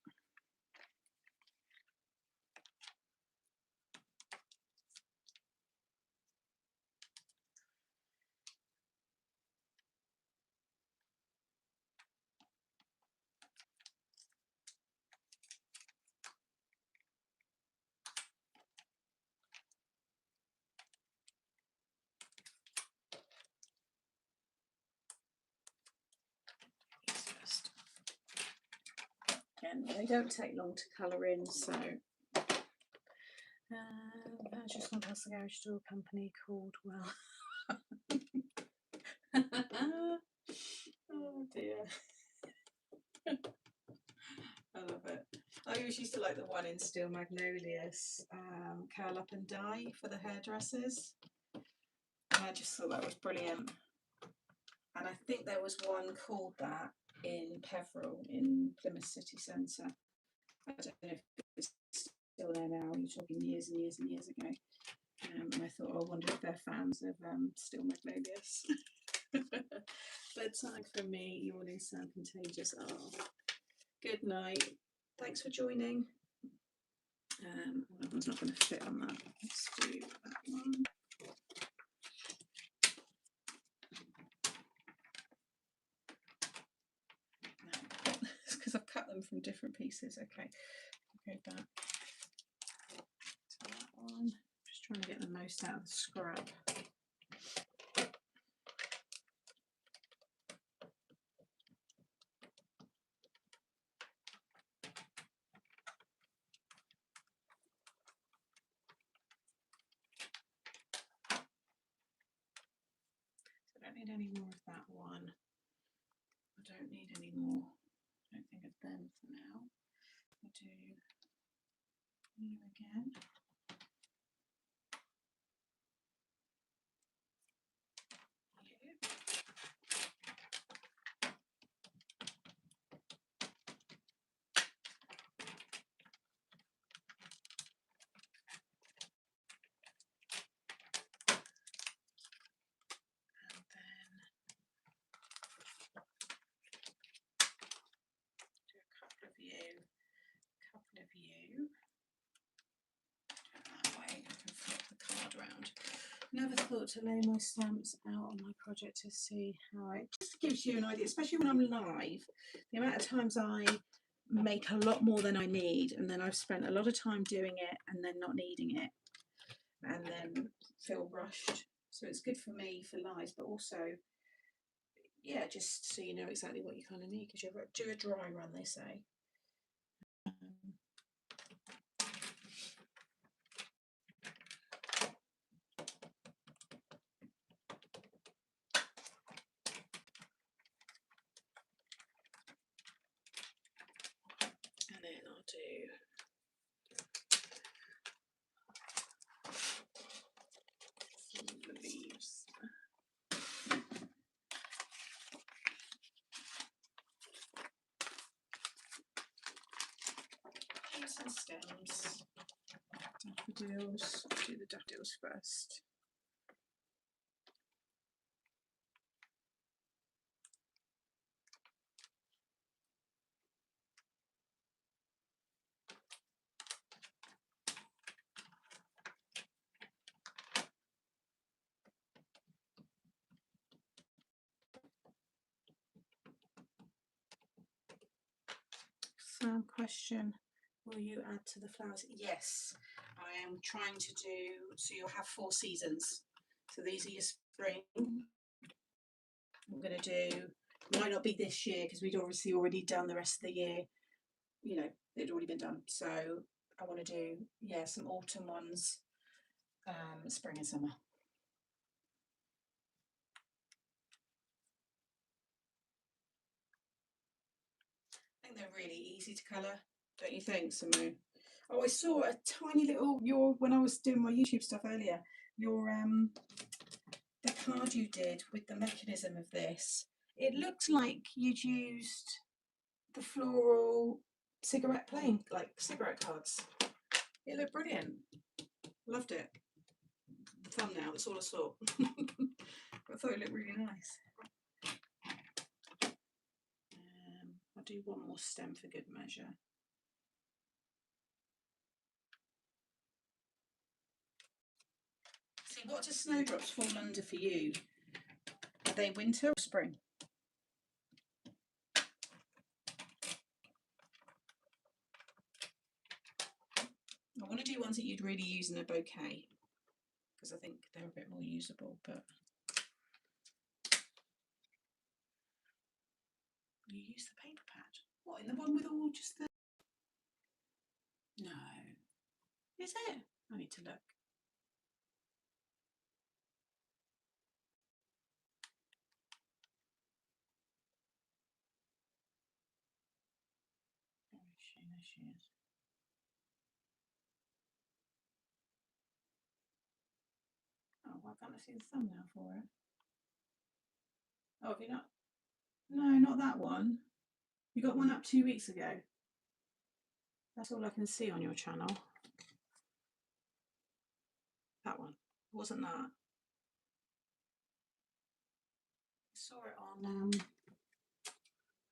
Again, they don't take long to colour in, so that's just gone past the garage door company called oh dear. I love it. I always used to like the one in Steel Magnolias, Curl Up and Dye for the hairdressers. And I just thought that was brilliant. And I think there was one called that in Peveril in Plymouth City Centre. I don't know if it's still there now. You're talking years and years and years ago. And I thought, oh, I wonder if they're fans of Steel Magnolias. Bedtime for me, yawning sound contagious. Oh, good night. Thanks for joining. That one's not going to fit on that. Let's do that one. No, it's because I've cut them from different pieces. Okay, go back to that one. Just trying to get the most out of the scrap. I don't need any more of that one. I don't need any more. I don't think of them for now. I'll do you again. You. Couple of you. That way I can flip the card around. Never thought to lay my stamps out on my project to see how it just gives you an idea, especially when I'm live, the amount of times I make a lot more than I need, and then I've spent a lot of time doing it and then not needing it, and then feel rushed. So it's good for me for lives, but also, yeah, just so you know exactly what you kind of need, because you do a dry run, they say. do the leaves. Leaves and stems. Daffodils. Do the daffodils first. So, question, will you add to the flowers? Yes, I am trying to do, so you'll have 4 seasons. So these are your spring. I'm going to do, might not be this year because we'd obviously already done the rest of the year, you know, it'd already been done. So I want to do, yeah, some autumn ones, spring and summer. I think they're really easy to colour, don't you think, Samu? Oh, I saw a tiny little, when I was doing my YouTube stuff earlier, the card you did with the mechanism of this, it looked like you'd used the floral cigarette cards. It looked brilliant. Loved it. Thumbnail, that's all I saw. I thought it looked really nice. I'll do one more stem for good measure. See, what do snowdrops fall under for you? Are they winter or spring? I want to do ones that you'd really use in a bouquet because I think they're a bit more usable, but you use the paper pad. What, in the one with all just the... No. Is it? I need to look. Where is she? There she is. Oh, why can't I see the thumbnail for it? Oh, have you not? No, not that one. You got one up 2 weeks ago. That's all I can see on your channel. That one. It wasn't that. I saw it on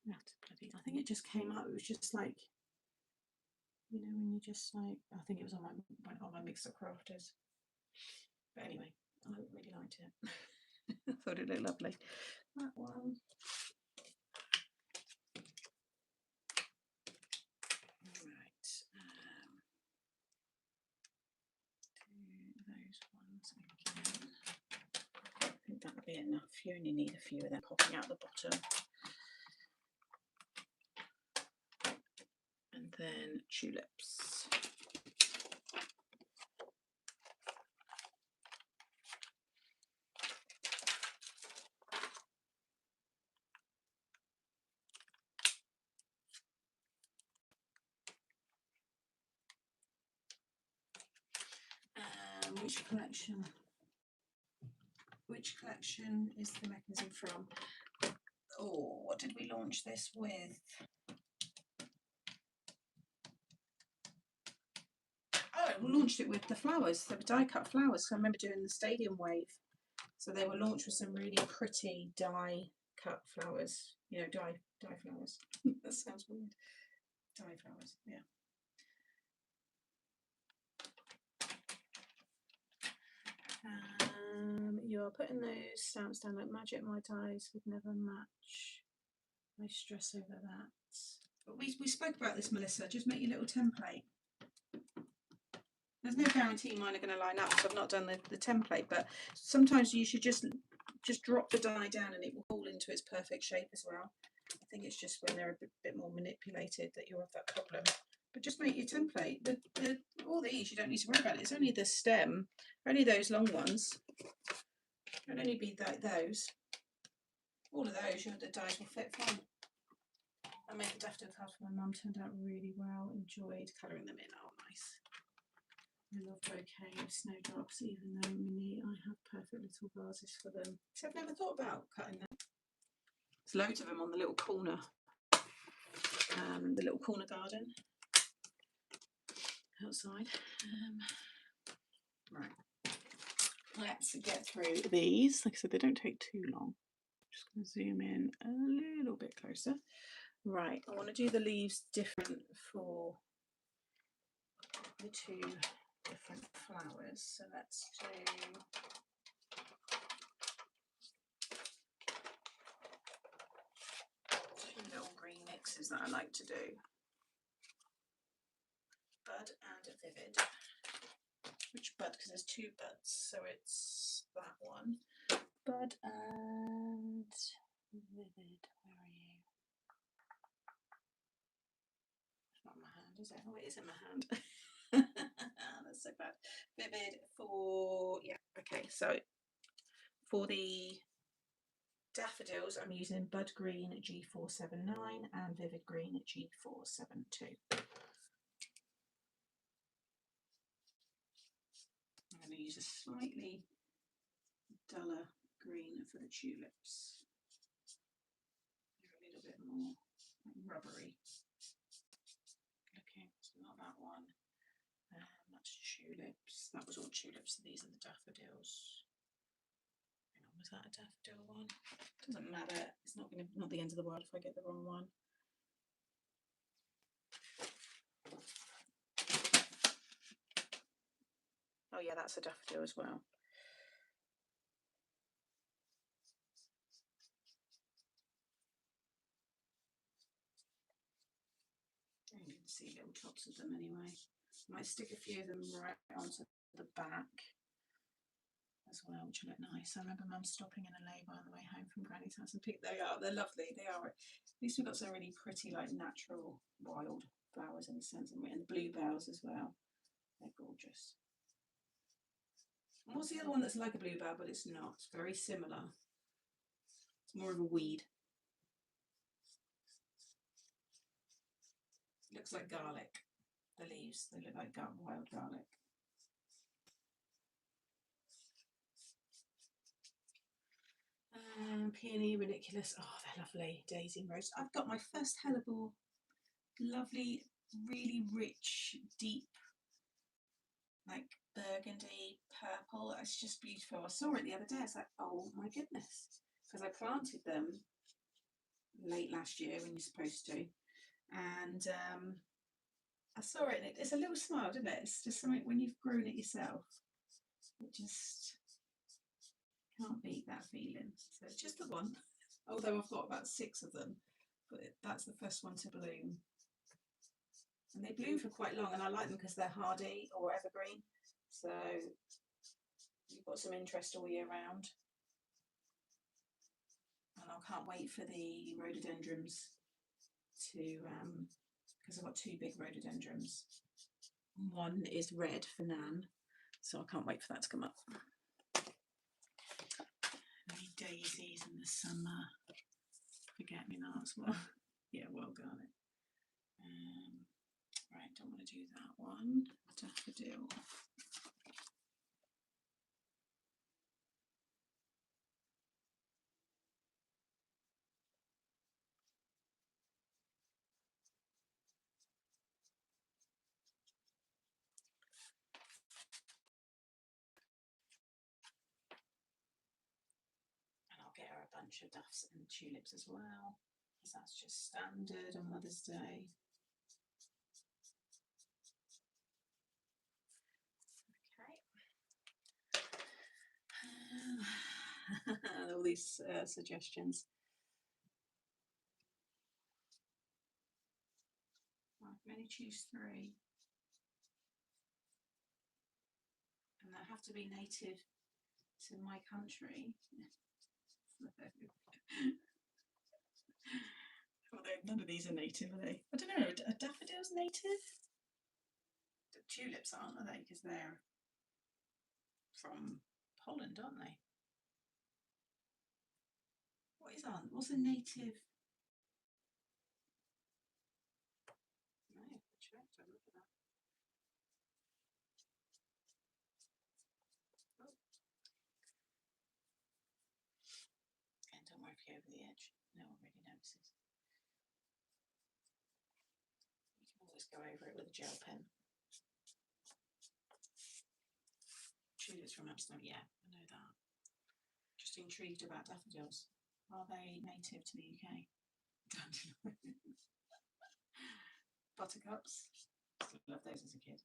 I think it just came up. It was just like, you know, when you just like, I think it was on my Mix Up Crafters. But anyway, I really liked it. I thought it looked lovely. That one. Right. Do those ones again. I think that'll be enough. You only need a few of them popping out the bottom. And then tulips. Which collection is the mechanism from? Oh, what did we launch this with? Oh, we launched it with the flowers, the die cut flowers. So I remember doing the stadium wave. So they were launched with some really pretty die cut flowers. You know, die flowers. That sounds weird. Die flowers, yeah. You're putting those stamps down like magic. My dies would never match. No stress over that. But we spoke about this, Melissa. Just make your little template. There's no guarantee mine are going to line up because I've not done the template, but sometimes you should just drop the die down and it will fall into its perfect shape as well. I think it's just when they're a bit more manipulated that you'll have that problem. But just make your template. All these, you don't need to worry about it. It's only the stem, only those long ones. It'll only be like those. All of those, the dies will fit fine. I made a daffodil card for my mum, turned out really well, enjoyed colouring them in. Oh, nice. I love bouquet of snowdrops, even though mini, I have perfect little vases for them. So I've never thought about cutting them. There's loads of them on the little corner, garden outside. Right, let's get through these. Like I said, they don't take too long. Just going to zoom in a little bit closer. Right, I want to do the leaves different for the two different flowers. So let's do two little green mixes that I like to do. Bud and Vivid. Which bud? Because there's two buds, so it's that one. Bud and Vivid. Where are you? It's not in my hand, is it? Oh, it is in my hand. That's so bad. Vivid for, yeah, okay, so for the daffodils I'm using Bud Green G479 and Vivid Green G472. I'm going to use a slightly duller green for the tulips. They're a little bit more rubbery looking. It's not that one. That's tulips. That was all tulips. These are the daffodils. Hang on, was that a daffodil one? Doesn't matter. It's not the end of the world if I get the wrong one. Oh yeah, that's a daffodil as well. You can see little tops of them anyway. I might stick a few of them right onto the back as well, which will look nice. I remember Mum stopping in a lay-by on the way home from Granny's house and picked. They're lovely. They are. At least we've got some really pretty, like natural wild flowers in a sense, and the bluebells as well. They're gorgeous. And what's the other one that's like a bluebell, but it's not? It's very similar. It's more of a weed. It looks like garlic. The leaves, they look like wild garlic. Peony, Ridiculous. Oh, they're lovely. Daisy and Rose. I've got my first hellebore. Lovely, really rich, deep, like burgundy purple. It's just beautiful. I saw it the other day. I was like, oh my goodness. Because I planted them late last year when you're supposed to. And I saw it and it's a little smile, isn't it? It's just something when you've grown it yourself. It just can't beat that feeling. So it's just the one. Although I've got about 6 of them, but that's the first one to bloom. And they bloom for quite long, and I like them because they're hardy or evergreen. So you've got some interest all year round. And I can't wait for the rhododendrons to, because I've got 2 big rhododendrons. One is red for Nan, so I can't wait for that to come up. Any daisies in the summer. Forget-me-nots. Well, yeah, well garnet. Right, don't want to do that one. Daffodil. And I'll get her a bunch of duffs and tulips as well, because that's just standard on Mother's Day. All these suggestions. I can only choose 3, and they have to be native to my country. Although none of these are native, are they? I don't know. Are daffodils native? The tulips aren't, are they? Because they're from Holland, aren't they? What's a native? So look at that. Oh. And don't worry if you're over the edge. No one really notices. You can always go over it with a gel pen. Tulips from Amsterdam, yeah, I know that. Just intrigued about daffodils. Are they native to the UK? Don't know. Buttercups. Still loved those as a kid.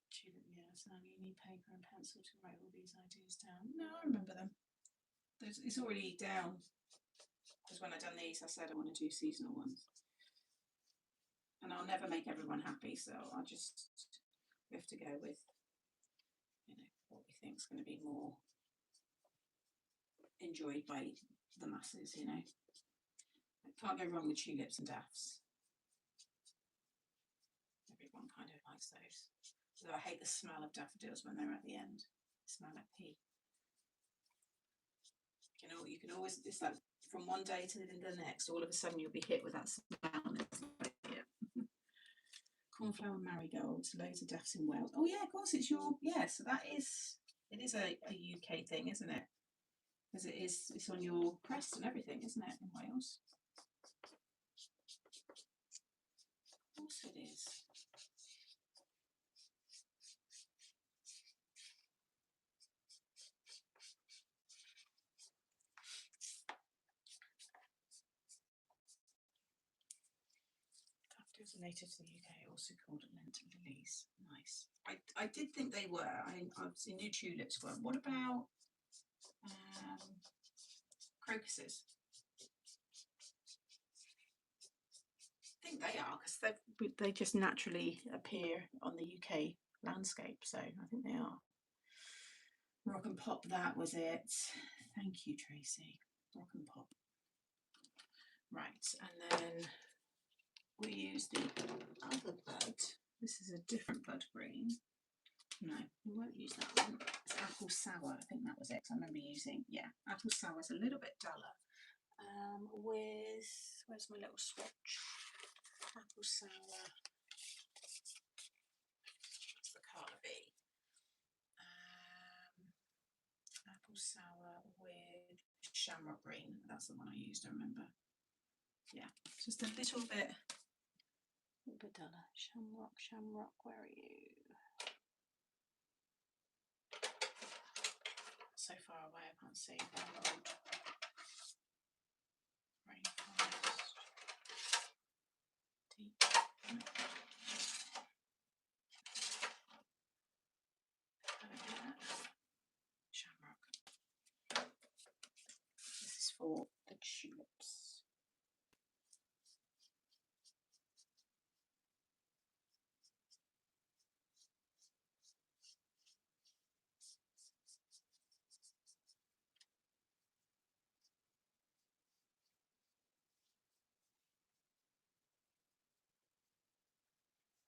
Tulip, yeah, so you need paper and pencil to write all these ideas down. No, I remember them. It's already down. Because when I done these, I said I want to do seasonal ones. And I'll never make everyone happy, so I just have to go with, you know, what we think is going to be more enjoyed by the masses, you know. Can't go wrong with tulips and daffs. Everyone kind of likes those. Although I hate the smell of daffodils when they're at the end. They smell like pee. You can always, it's like from one day to the next, all of a sudden you'll be hit with that smell. And it's like, yeah. Cornflower marigolds, loads of daffs in Wales. Oh yeah, of course it's your, yeah, so that is, it is a UK thing, isn't it? Because it's on your crest and everything, isn't it, in Wales? Of course it is. Daffodils are native to the UK, also called Lent lilies. Nice. I did think they were. I've seen new tulips were. What about crocuses? I think they are because they just naturally appear on the UK landscape. So I think they are. Rock and pop, that was it. Thank you, Tracy. Rock and pop. Right, and then we use the other bud. This is a different bud green. No, we won't use that one. It's apple sour. I think that was it. I remember using, yeah, apple sour is a little bit duller. Where's my little swatch? Apple sour. What's the colour be? Apple sour with shamrock green. That's the one I used, I remember. Yeah, just a little bit duller. Shamrock, where are you? So far away, I can't see. Rainforest. Deep. Shamrock. This is for the tulips.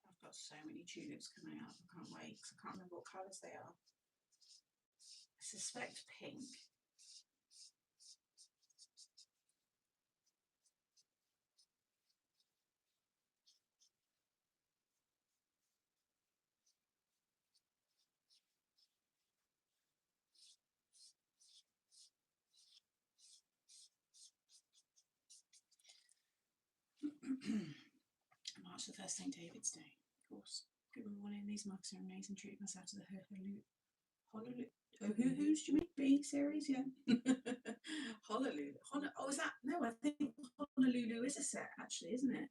I've got so many tulips coming up. I can't wait because I can't remember what colours they are. I suspect pink. March the 1st, St. David's Day, of course. Good morning, these mugs are amazing. Treat myself to the Honolulu. Oh, who's do you mean? B series, yeah. Honolulu. Oh, is that? No, I think Honolulu is a set, actually, isn't it?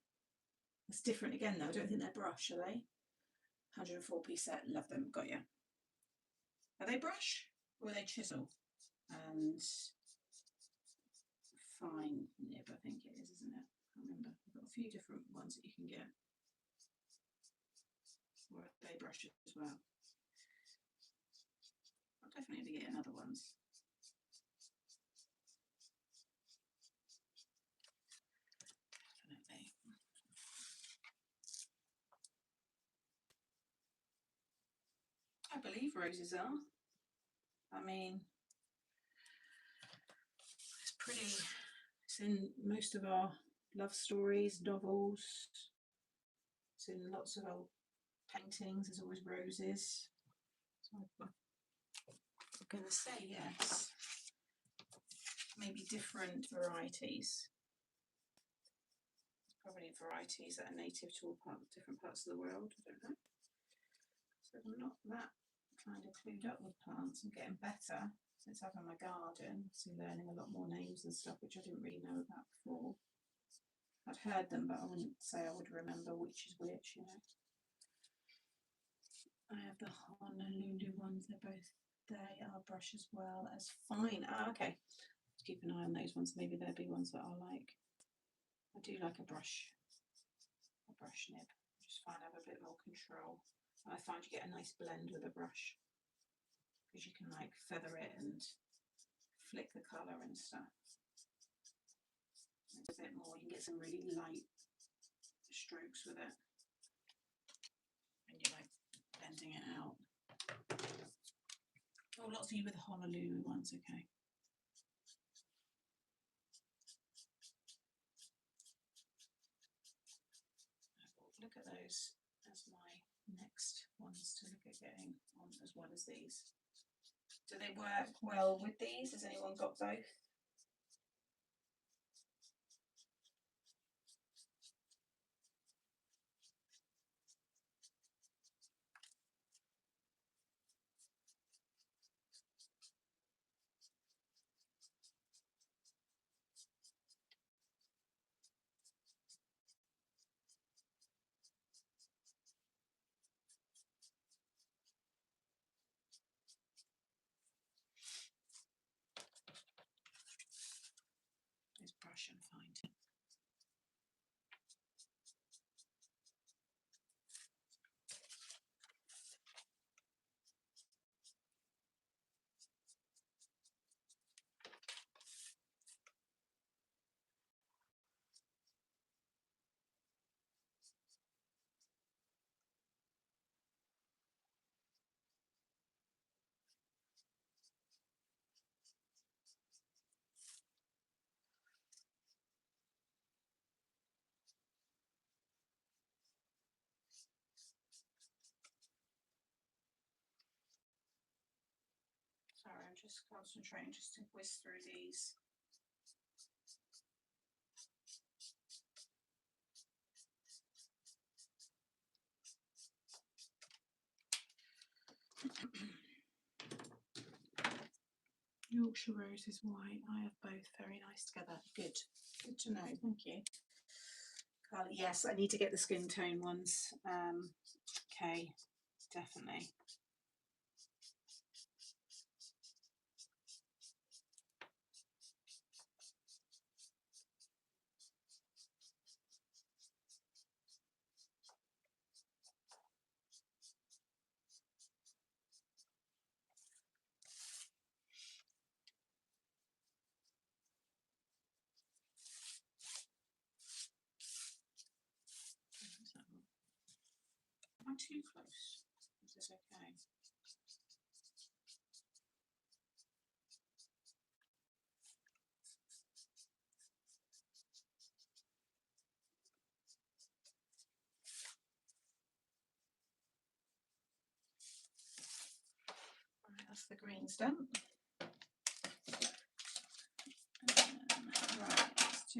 It's different again, though. I don't think they're brush, are they? 104-piece set. Love them. Got you. Are they brush or are they chisel? And fine nib, I think it is, isn't it? I can't remember. I've got a few different ones that you can get. Or are they brush as well? I'll definitely be getting other ones. Definitely. I believe roses are. I mean, It's in most of our love stories, novels. It's in lots of old paintings. There's always roses. So I'm going to say yes. Maybe different varieties. Probably varieties that are native to all different parts of the world. I don't know. So I'm not that kind of clued up with plants. I'm getting better since having my garden. So learning a lot more names and stuff which I didn't really know about before. I'd heard them, but I wouldn't say I would remember which is which, you know. I have the Honolulu ones. They are brush as well as fine. Ah, okay. Let's keep an eye on those ones. Maybe there'll be ones that I like. I do like a brush nib. Just find I have a bit more control. And I find you get a nice blend with a brush because you can like feather it and flick the colour and stuff. It's a bit more. You can get some really light strokes with it, and you're like blending it out. Oh, lots of you with the Honolulu ones. Okay. Look at those as my next ones to look at getting on as well as these. Do they work well with these? Has anyone got both? This brush and find it. Sorry, I'm just concentrating just to whisk through these. Yorkshire Rose is white. I have both. Very nice together. Good. Good to know. Thank you. Carly, yes, I need to get the skin tone ones. Okay, definitely. Am I too close? Is this okay? Right, that's the greens done. Right, let's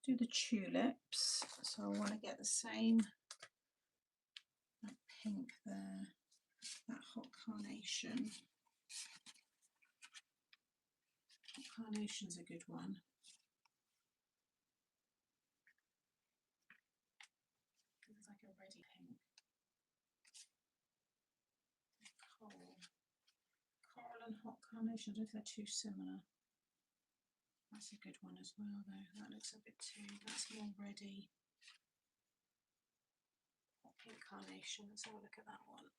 do the tulips. So I want to get the same that pink there, that hot carnation. Carnation's a good one. It's like a ready pink. Coral and hot carnation, I don't know if they're too similar. That's a good one as well though. That looks a bit too, that's more ready. Hot pink carnation, let's have a look at that one.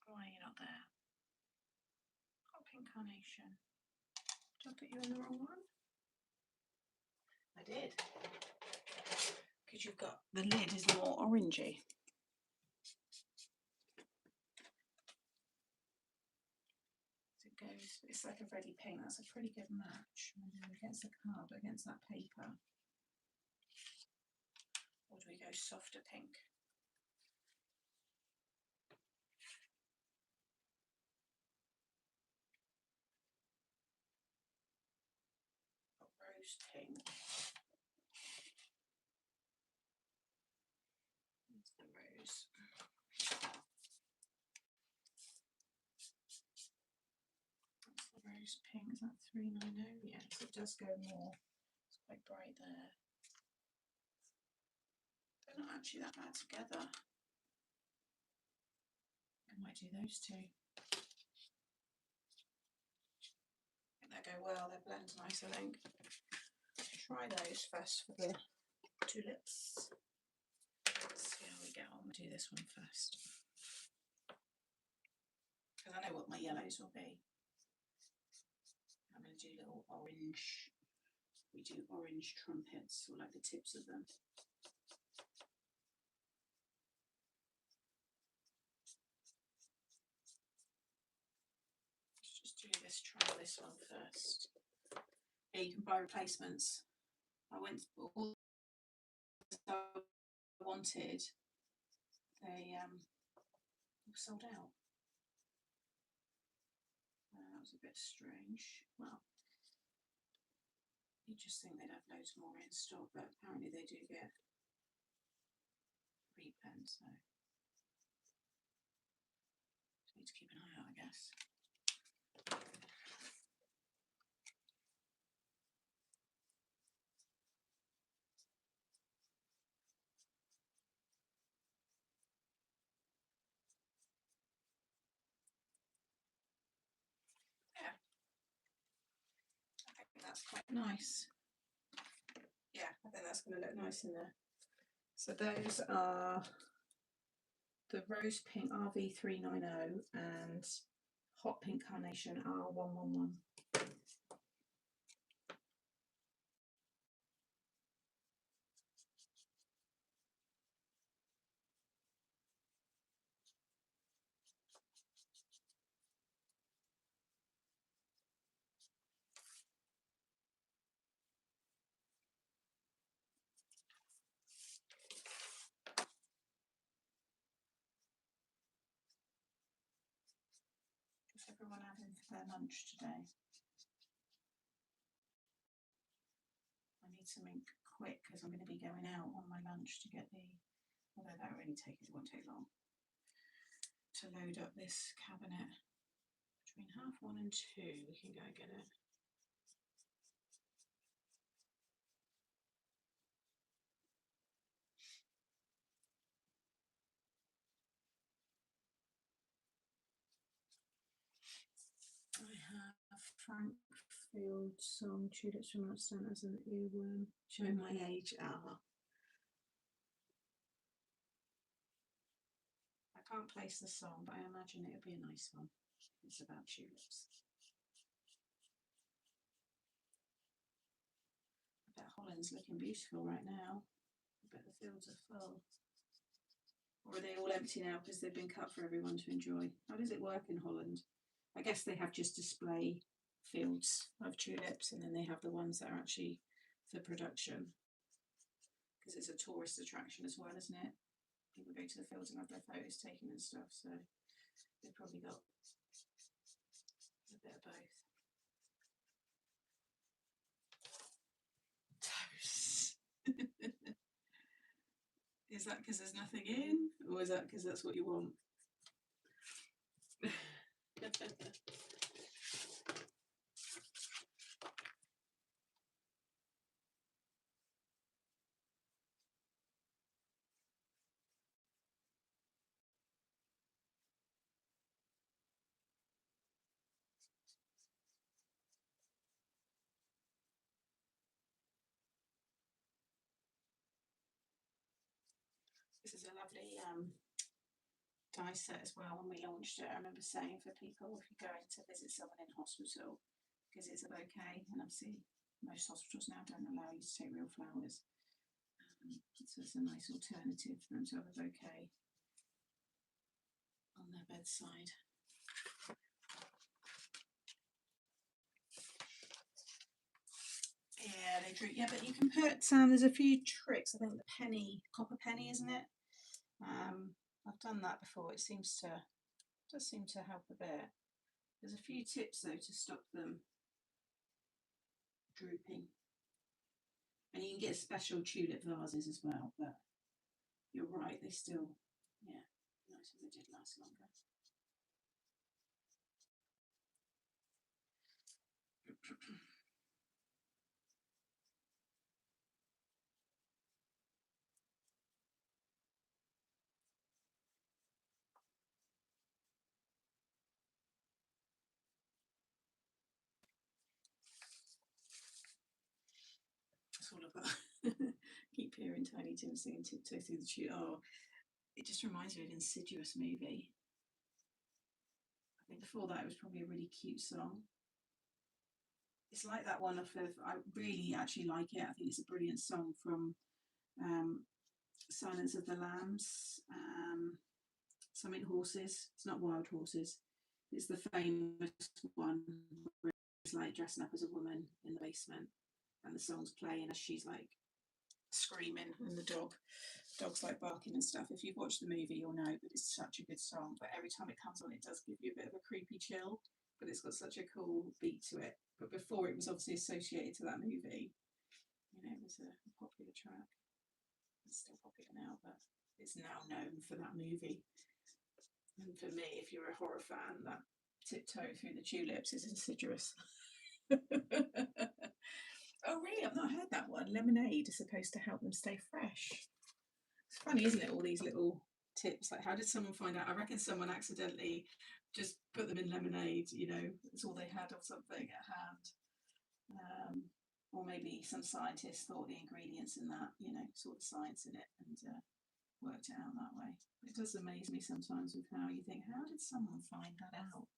Why are you not there? Hot pink carnation. Did I put you in the wrong one? I did. Because you've got, the lid is more orangey. So it goes, it's like a ready pink. That's a pretty good match. Against the card, against that paper. Or do we go softer pink? Rose pink. There's the rose. That's the rose pink. Is that 390? Yes, it does go more. It's quite bright there. They're not actually that bad together. I might do those two. I think they go well. They blend nice, I think. Try those first for the tulips. Let's see how we get on. We'll do this one first. Because I know what my yellows will be. I'm going to do little orange. We do orange trumpets, or like the tips of them. Let's just do this, try this one first. Yeah, you can buy replacements. I went for all I wanted. They all sold out. That was a bit strange. Well, you just think they'd have loads more in stock, but apparently they do get repens, so just need to keep an eye out, I guess. Yeah, I think that's quite nice. Yeah, I think that's going to look nice in there. So those are the rose pink RV390 and hot pink carnation R111. What's everyone having for their lunch today? I need something quick because I'm going to be going out on my lunch to get the, although that won't really take, it won't take long, to load up this cabinet. Between 1:30 and 2 we can go get it. I have Frankfield song tulips from Outstanding as an earworm. Showing my age. I can't place the song, but I imagine it would be a nice one. It's about tulips. I bet Holland's looking beautiful right now. I bet the fields are full. Or are they all empty now because they've been cut for everyone to enjoy? How does it work in Holland? I guess they have just display fields of tulips, and then they have the ones that are actually for production, because it's a tourist attraction as well, isn't it? People go to the fields and have their photos taken and stuff, so they've probably got a bit of both. Toast. Is that because there's nothing in, or is that because that's what you want? This is a lovely die set as well when we launched it. I remember saying for people, if you're going to visit someone in hospital, because it's a bouquet, and obviously most hospitals now don't allow you to take real flowers. So it's a nice alternative for them to have a bouquet on their bedside. Yeah, they drink. Yeah, but you can put. There's a few tricks. I think the penny, copper penny, isn't it? I've done that before. It does seem to help a bit. There's a few tips though to stop them drooping. And you can get special tulip vases as well, but you're right, they still, yeah, nice if they did last longer. That's all I've got. Keep hearing Tiny Tim singing Tiptoe Through the Tulip. Oh, it just reminds me of an Insidious movie. I think before that it was probably a really cute song. It's like that one off of, I really actually like it. I think it's a brilliant song from Silence of the Lambs. Something Horses. It's not Wild Horses. It's the famous one where it's like dressing up as a woman in the basement, and the song's playing as she's like screaming, and the dog's like barking and stuff. If you've watched the movie, you'll know. But it's such a good song. But every time it comes on, it does give you a bit of a creepy chill. But it's got such a cool beat to it. But before, it was obviously associated to that movie. You know, it was a popular track. It's still popular now, but it's now known for that movie. And for me, if you're a horror fan, that Tiptoe Through the Tulips is Insidious. Oh, really? I've not heard that one. Lemonade is supposed to help them stay fresh. It's funny, isn't it? All these little tips. Like, how did someone find out? I reckon someone accidentally just put them in lemonade. You know, it's all they had or something at hand. Or maybe some scientists thought the ingredients in that, you know, saw the science in it and worked it out that way. It does amaze me sometimes with how you think, how did someone find that out?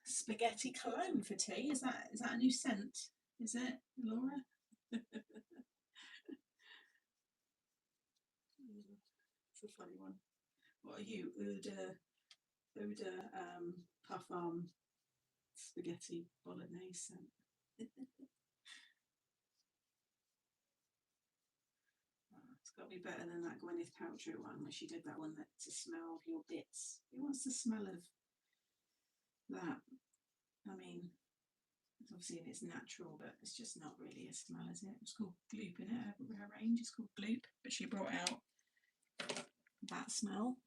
Spaghetti cologne for tea. Is that a new scent? Is it, Laura? It's a funny one. What are you? Eau de parfum spaghetti bolognese scent. It's got to be better than that Gwyneth Paltrow one where she did that one that to smell of your bits. Who wants the smell of that? I mean, it's obviously it's natural, but it's just not really a smell, is it? It's called Gloop in it. Her range is called Gloop, but she brought out that smell.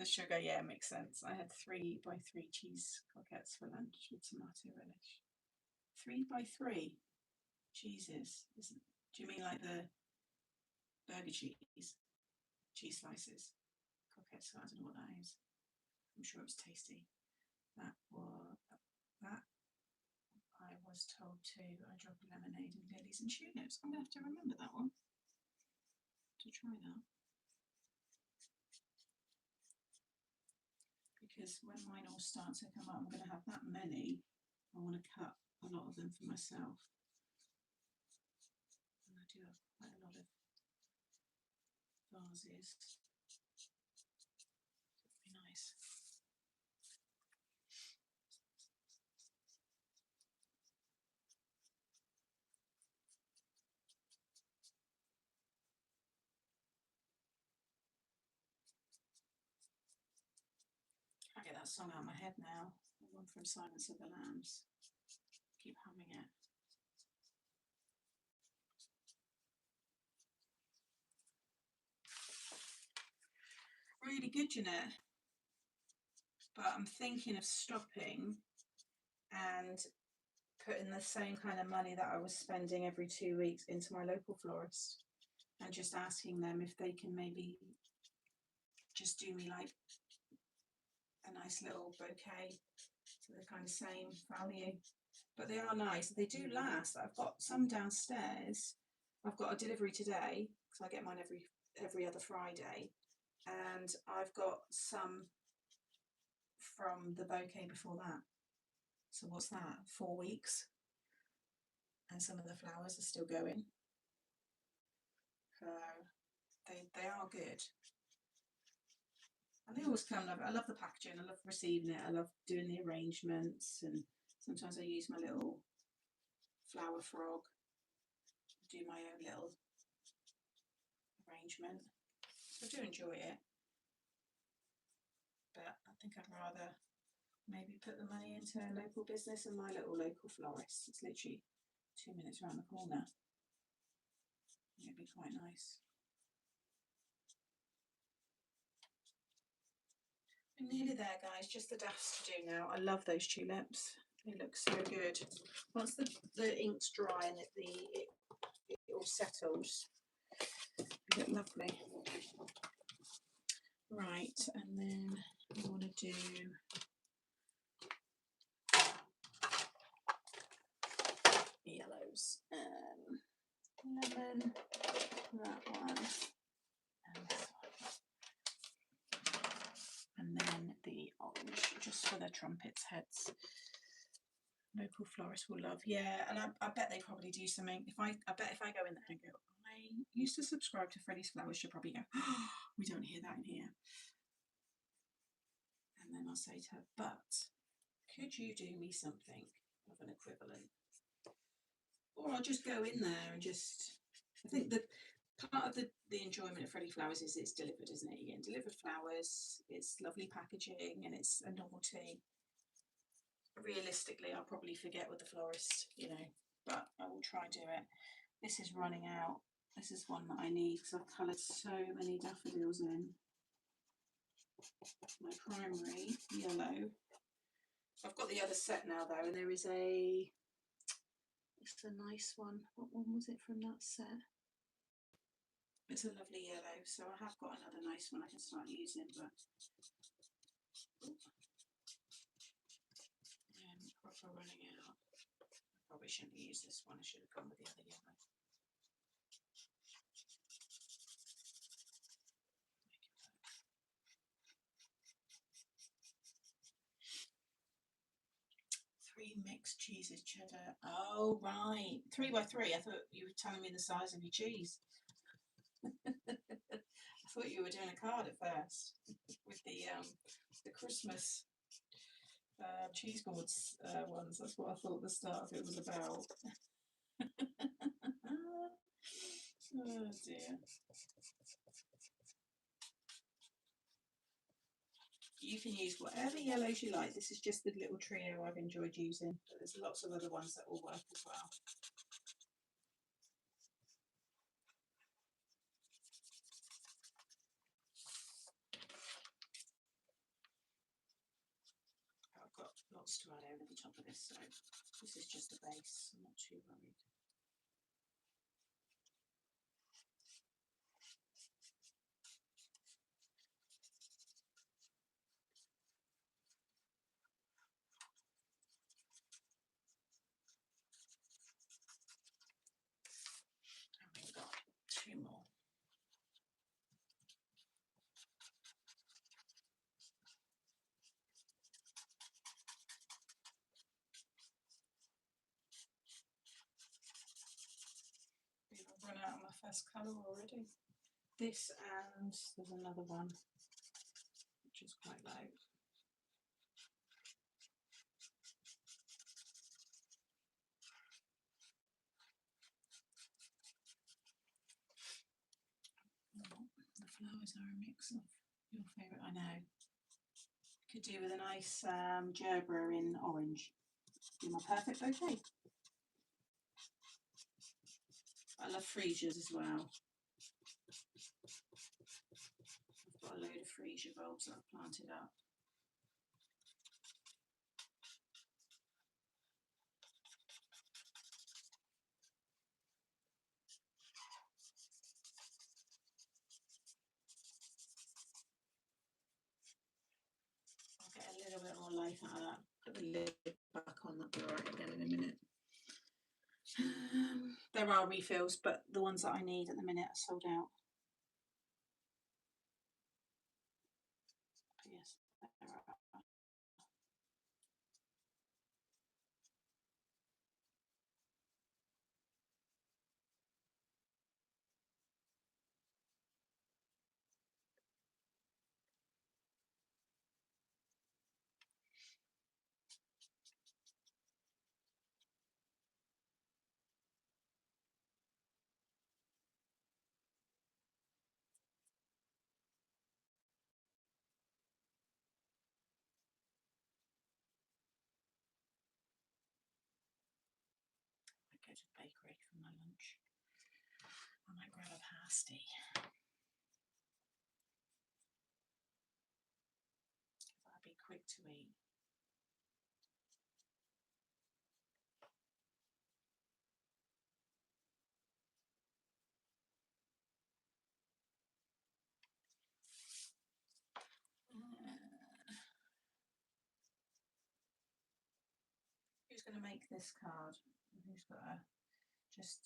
The sugar, yeah, makes sense. I had 3x3 cheese croquettes for lunch with tomato relish. 3x3 cheeses. Do you mean like the burger cheese slices? Croquettes. I don't know what that is. I'm sure it was tasty. That I was told to. I drop a lemonade and lilies and tulips. I'm gonna have to remember that one to try that. Because when mine all start to come up, I'm going to have that many. I want to cut a lot of them for myself. And I do have quite a lot of vases. It'd be nice. I get that song out of my head now. The one from Silence of the Lambs. Keep humming it. Really good, Jeanette. But I'm thinking of stopping and putting the same kind of money that I was spending every 2 weeks into my local florist and just asking them if they can maybe just do me like a nice little bouquet for the kind of same value. But they are nice. They do last. I've got some downstairs I've got a delivery today because I get mine every other Friday, and I've got some from the bouquet before that. So what's that? 4 weeks, and some of the flowers are still going. So they are good. And they always come. I love the packaging. I love receiving it. I love doing the arrangements, and sometimes I use my little flower frog, do my own little arrangement. So I do enjoy it, but I think I'd rather maybe put the money into a local business and my little local florist. It's literally 2 minutes around the corner. It'd be quite nice. I'm nearly there, guys. Just the dust to do now. I love those tulips. They look so good. Once the ink's dry and it all settles, they look lovely. Right, and then I want to do yellows. Lemon, that one, and this one. And then the orange, just for the trumpets' heads. Local florists will love. Yeah, and I bet they probably do something. I bet if I go in there and go, I used to subscribe to Freddie's Flowers, she'll probably go, oh, we don't hear that in here. And then I'll say to her, but could you do me something of an equivalent? Or I'll just go in there and just, I think that part of the enjoyment of Freddie Flowers is it's delivered, isn't it? You're getting delivered flowers, it's lovely packaging, and it's a novelty. Realistically, I'll probably forget with the florist, but I will try and do it. This is running out. This is one that I need because I've coloured so many daffodils in. My primary yellow. I've got the other set now though, and it's a nice one. What one was it from that set? It's a lovely yellow, so I have got another nice one I can start using, but proper running out. I probably shouldn't use this one. I should have gone with the other yellow. 3 mixed cheeses, cheddar. Oh, right. 3 by 3. I thought you were telling me the size of your cheese. I thought you were doing a card at first with the Christmas cheese boards ones. That's what I thought the start of it was about. Oh dear. You can use whatever yellows you like. This is just the little trio I've enjoyed using, but there's lots of other ones that will work as well. I've got lots to add over the top of this, so this is just the base. I'm not too worried. We've got 2 more. I've run out of my first colour already. This, and there's another one which is quite low. The flowers are a mix of your favourite. I know. Could do with a nice gerbera in orange. Be my perfect bouquet. I love freesias as well. I've got a load of freesia bulbs that I've planted up. I'll get a little bit more life out of that. Put the lid back on, that'll be alright again in a minute. There are refills, but the ones that I need at the minute are sold out. Yes, there are. I go to the bakery for my lunch. I might grab a pasty. That'd be quick to eat. Who's going to make this card? Who's got a just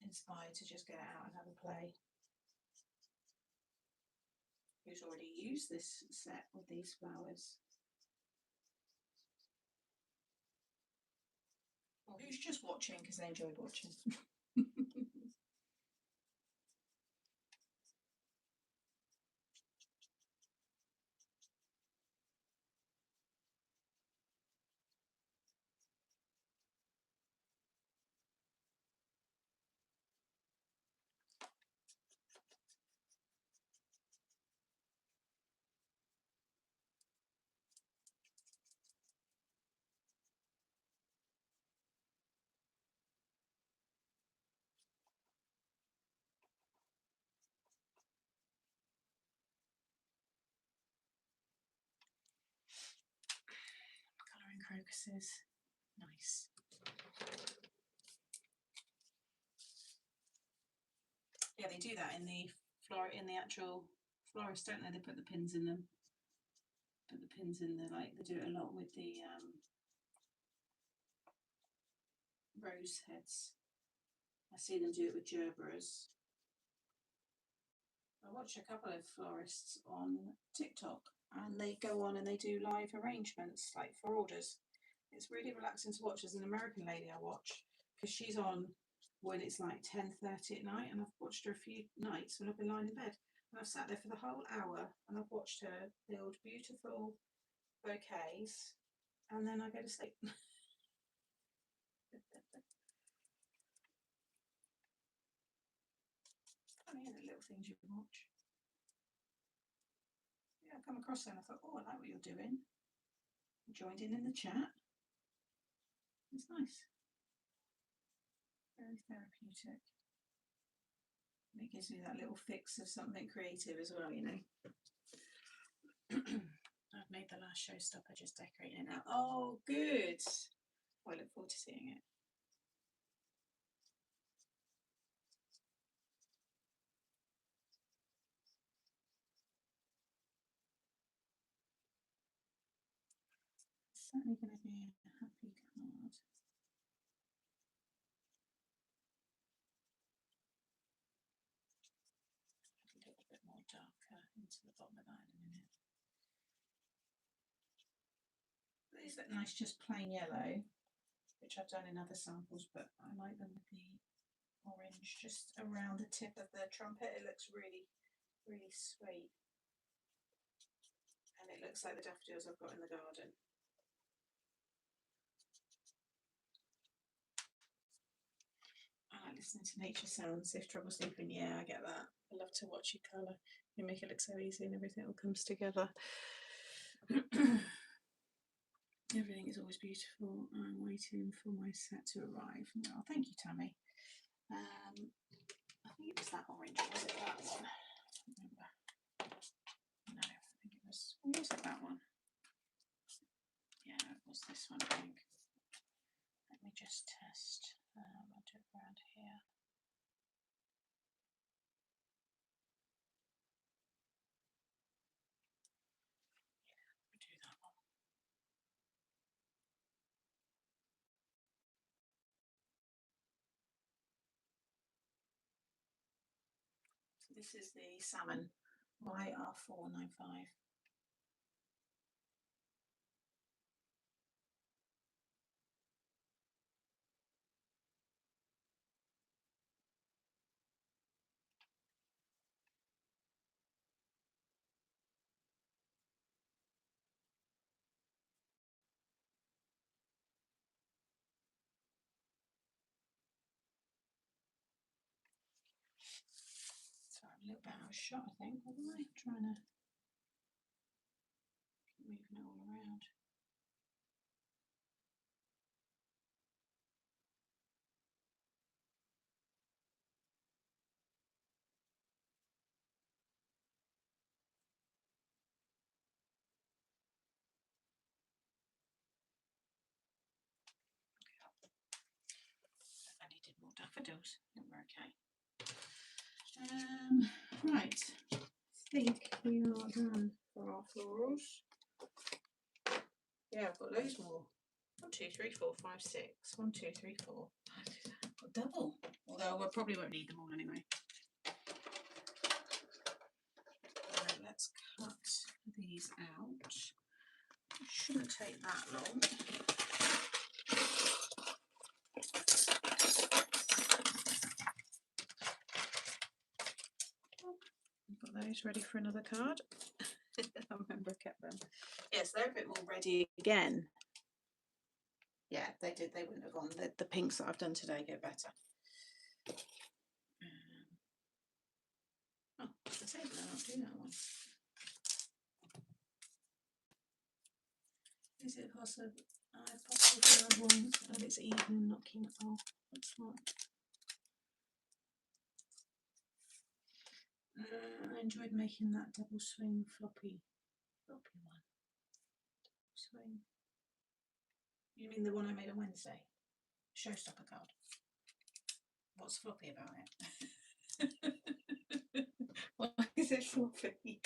inspired to just get out and have a play? Who's already used this set with these flowers? Or who's just watching because they enjoyed watching? Colouring crocuses. Nice. Yeah, they do that in the actual florist, don't they? They put the pins in them. Put the pins in there, like they do it a lot with the rose heads. I see them do it with gerberas. I watch a couple of florists on TikTok and they go on and they do live arrangements like for orders. It's really relaxing to watch. There's an American lady I watch because she's on when it's like 10:30 at night, and I've watched her a few nights when I've been lying in bed. And I've sat there for the whole hour and I've watched her build beautiful bouquets, and then I go to sleep. Funny, isn't it, little things you watch? Yeah, I come across her and I thought, oh, I like what you're doing. I joined in the chat. It's nice. Very therapeutic. And it gives me that little fix of something creative as well, you know. I've made the last showstopper, just decorating it now. Oh, good. Oh, I look forward to seeing it. It's certainly going to be a happy card. A little bit more darker into the bottom of that in a minute. These look nice, just plain yellow, which I've done in other samples, but I like them with the orange just around the tip of the trumpet. It looks really, really sweet. And it looks like the daffodils I've got in the garden. I like listening to nature sounds. If trouble sleeping, yeah, I get that. I love to watch you colour. You make it look so easy and everything all comes together. Everything is always beautiful. I'm waiting for my set to arrive. Oh, thank you, Tammy. I think it was that orange, or was it that one? I don't remember. No, I think it was it that one? Yeah, it was this one, I think. Let me just test. I'll do it around here. Do that one. This is the salmon YR495. So I'm a little bit out of shot, I think, wasn't I? Trying to keep moving it all around. I needed more daffodils. I think we're okay. Right, I think we are done for our florals. Yeah, I've got loads more. 1, 2, 3, 4, 5, 6. 1, 2, 3, 4. I've got double. Although we probably won't need them all anyway. Let's cut these out. It shouldn't take that long. Got those ready for another card. I remember I kept them. Yes, they're a bit more ready again. Yeah, they did. They wouldn't have gone. The pinks that I've done today go better. Oh, the table, I'll not do that one. Is it possible? I possibly found one and it's even, not keen. Oh, that's not. I enjoyed making that double swing floppy one. Double swing. You mean the one I made on Wednesday? Showstopper card. What's floppy about it? Why is it floppy?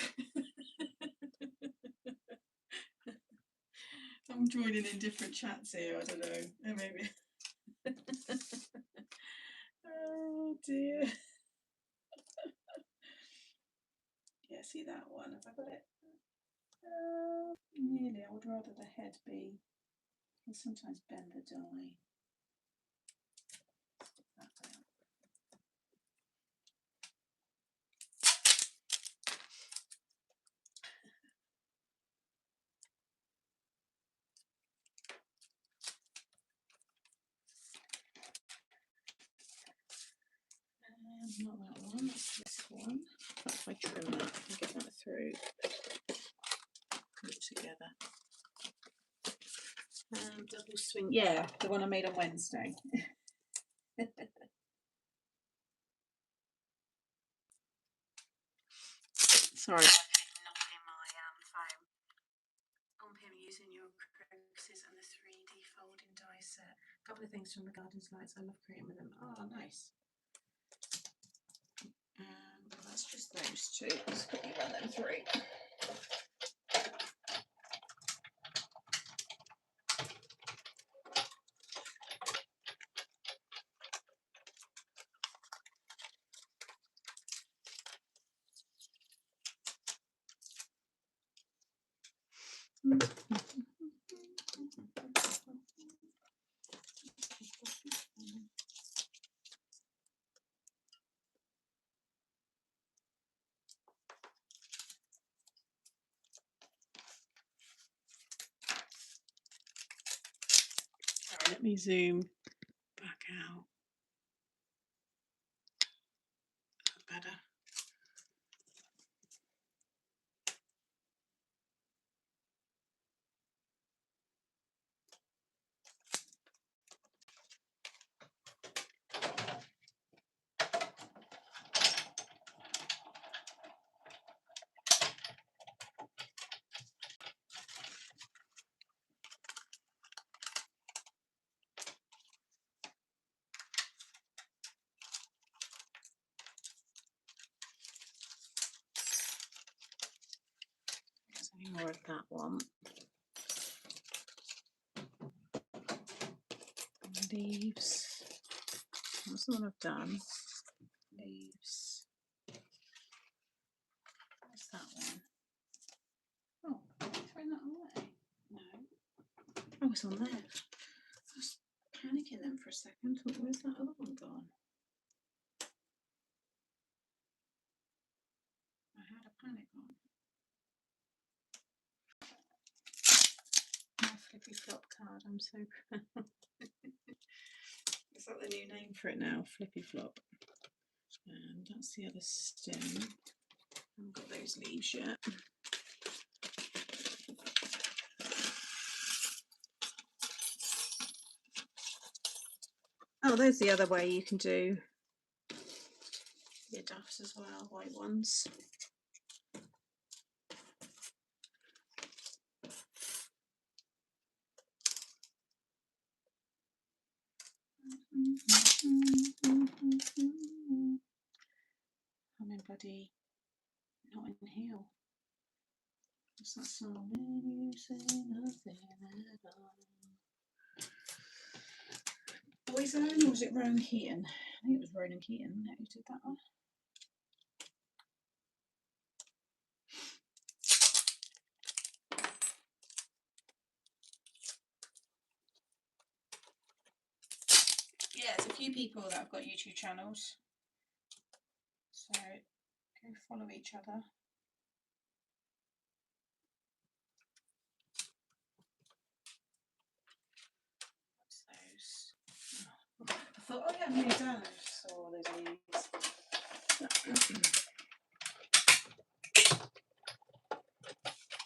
I'm joining in different chats here. I don't know. Oh, maybe. Oh dear. Yeah, see that one? Have I got it? Nearly. I would rather the head be. I can sometimes bend the die. Stick that down. Not that one. It's this one. If I trim that, I can get that through. Put it together. Double swing. Yeah, the one I made on Wednesday. Sorry. Knocking my phone. On him using your crocuses and the 3D folding die set. A couple of things from the garden slides. I love creating with them. Oh, nice. That's just those two. Let's quickly run them through. Let me zoom back out. Better. There's any more of that one. Leaves. That's the one I've done. Leaves. Where's that one? Oh, throw that away. No. Oh, it's on there. I was panicking then for a second. Thought, where's that other one gone? I had a panic on. My flippy flop card. I'm so proud. Is that the new name for it now? Flippy flop. And that's the other stem. I haven't got those leaves yet. Oh, there's the other way you can do your duffs as well, white ones. I'm in bloody Notting Hill. What's that song? When you say nothing at all. Boyzone, or was it Rowan Keaton? I think it was Rowan Keaton who did that one. Yeah, there's a few people that have got YouTube channels, so go follow each other. What's those? Oh, I thought, oh yeah, I'm nearly done. I just saw all those leaves.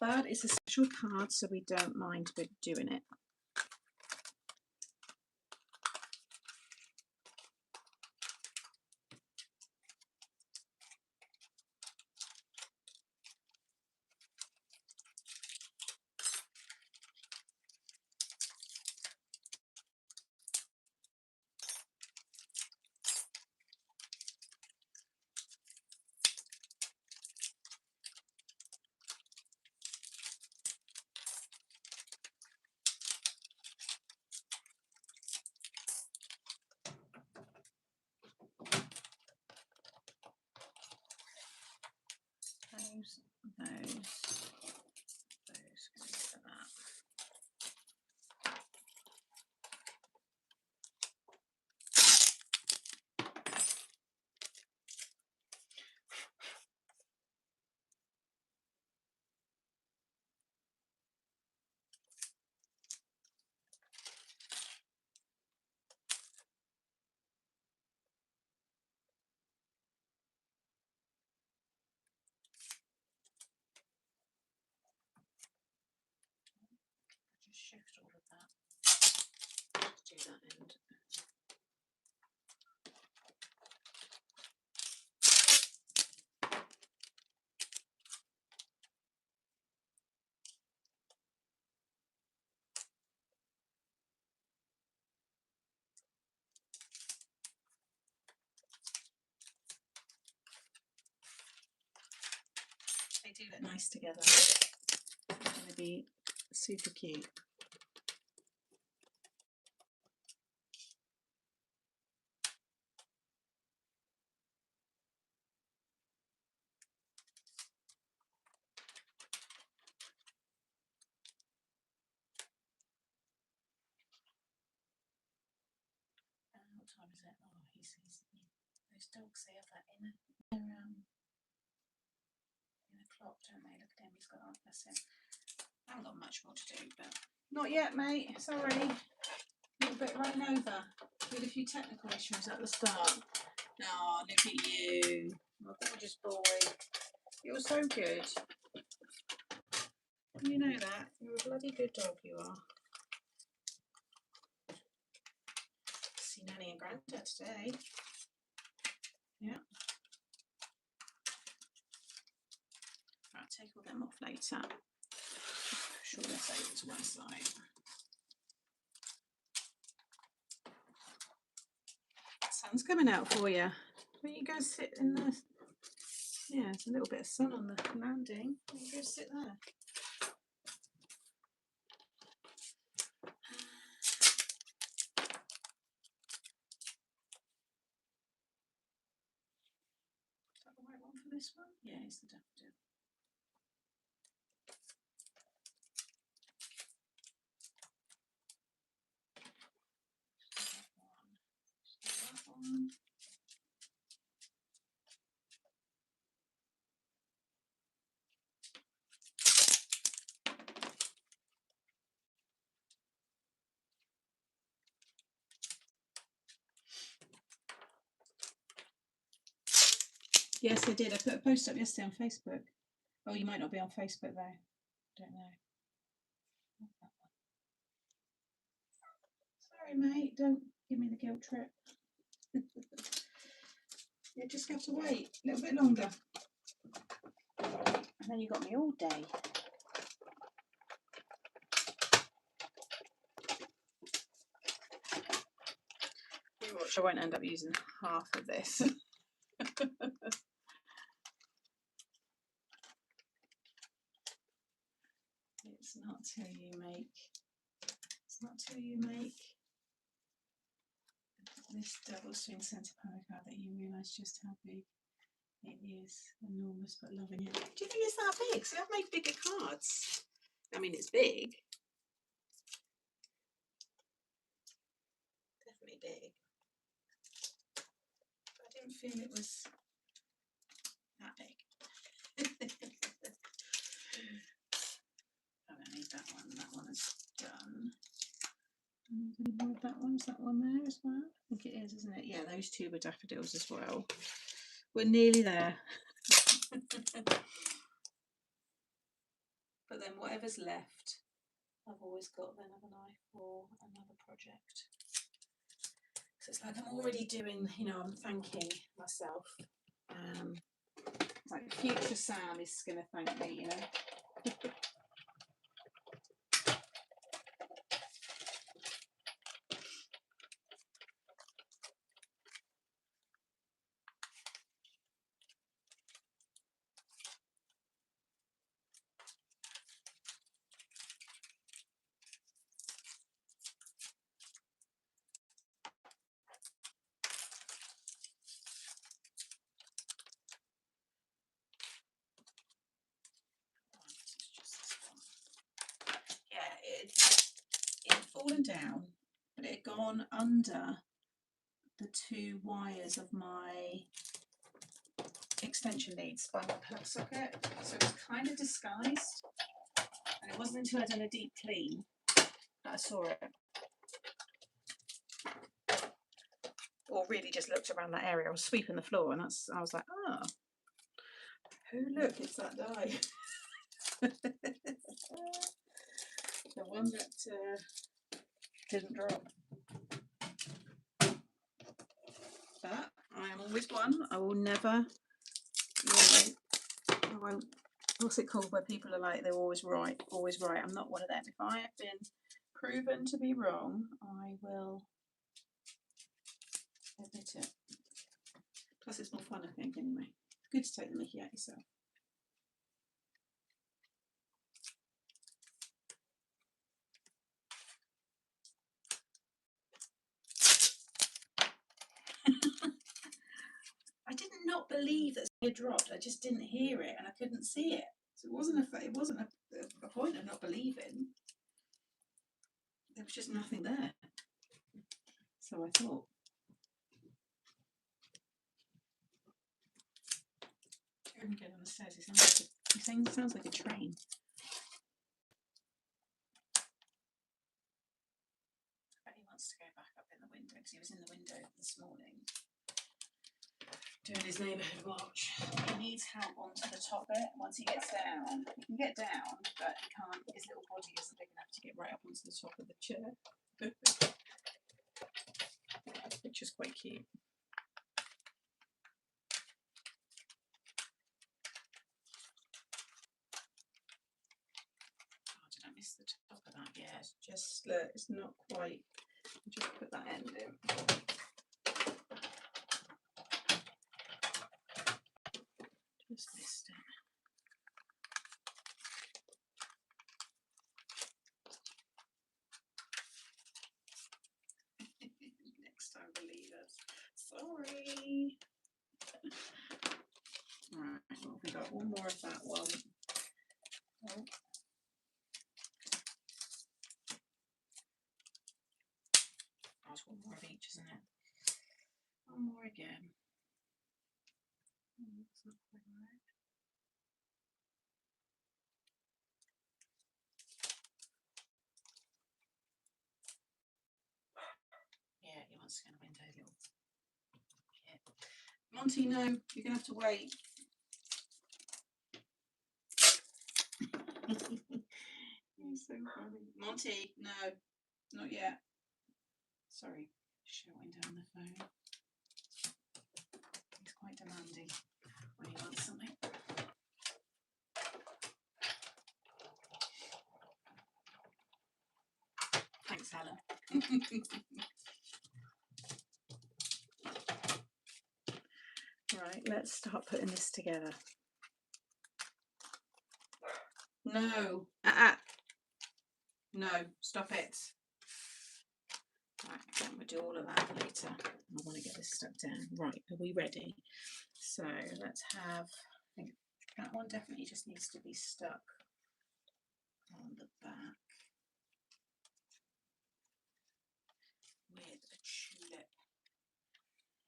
But it's a special card, so we don't mind doing it. Those, go for that. Just shift all of that. Let's do that end. They do look nice together. They're going to be super cute. What time is it? Oh, those dogs, they have that inner clock, don't they? Look at him, he's got that. That's him. I haven't got much more to do, but not yet, mate. Sorry. A little bit run over. We had a few technical issues at the start. Oh, look at you. My gorgeous boy. You're so good. You know that. You're a bloody good dog, you are. See Nanny and Grandad today. Yeah. Right, take all them off later. Sure, let's over to one side. Sun's coming out for you. Why don't you go sit in the... Yeah, there's a little bit of sun on the landing. Why don't you go sit there? Is that the right one for this one? Yeah, it's the daffodil. Yes, I did. I put a post up yesterday on Facebook. Oh, you might not be on Facebook though. Don't know. Sorry, mate. Don't give me the guilt trip. You just have to wait a little bit longer. And then you got me all day. I won't end up using half of this. It's not till you make. It's not till you make this double swing centre panel card that you realise just how big it is. Enormous, but loving it. Do you think it's that big? See, I've made bigger cards. I mean, it's big. Definitely big. But I didn't feel it was that big. I don't need that one. That one is done. Any more of that one? Is that one there as well? I think it is, isn't it? Yeah, those two were daffodils as well. We're nearly there. But then whatever's left, I've always got then, haven't I, for another project. So it's like I'm already doing, you know, I'm thanking myself. Like future Sam is going to thank me, you know. It had fallen down, but it had gone under the two wires of my extension leads by my plug socket, so it was kind of disguised, and it wasn't until I'd done a deep clean that I saw it, or really just looked around that area. I was sweeping the floor, and I was like, oh, look, it's that die. The one that didn't drop. But I am always one. I will never, really, I won't, what's it called, where people are like, they're always right, always right. I'm not one of them. If I have been proven to be wrong, I will admit it. Plus it's more fun, I think, anyway. It's good to take the mickey out yourself. I did not believe that it dropped. I just didn't hear it and I couldn't see it. So it wasn't a point of not believing. There was just nothing there. So I thought. Let me get on the stairs. It sounds like a train. But he wants to go back up in the window because he was in the window this morning doing his neighbourhood watch. He needs help onto the top bit. Once he gets down, he can get down, but he can't. His little body isn't big enough to get right up onto the top of the chair, which is quite cute. Oh, did I miss the top of that? Yeah, it's just look, it's not quite. Just put that end in. Just missed it. Next time, believe us. Sorry. Right, well, we got one more of that one. Oh. That's one more of each, isn't it? One more again. That's not quite right. Yeah, he wants to go in the window. Monty, no, you're gonna have to wait. You're so funny. Monty, no, not yet. Sorry, shouting down the phone. He's quite demanding when he wants something. Thanks, Helen. Right, let's start putting this together. No, no, stop it. Right, then we'll do all of that later. I want to get this stuck down. Right, are we ready? So let's have, I think that one definitely just needs to be stuck on the back with a tulip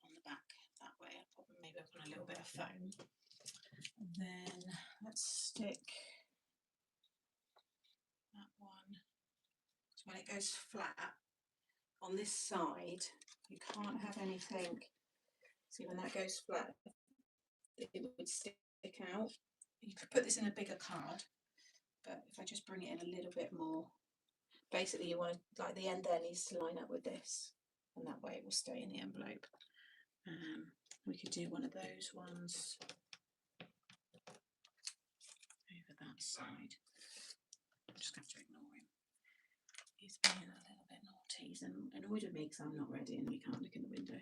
on the back that way. I'll put maybe up on a little bit of foam. And then let's stick that one. So when it goes flat on this side, you can't have anything. See, when that goes flat, it would stick out. You could put this in a bigger card, but if I just bring it in a little bit more, basically you want to, like, the end there needs to line up with this, and that way it will stay in the envelope. We could do one of those ones over that side. I'm just going to have to ignore him. He's being a little bit naughty. He's annoyed with me because I'm not ready and we can't look in the window.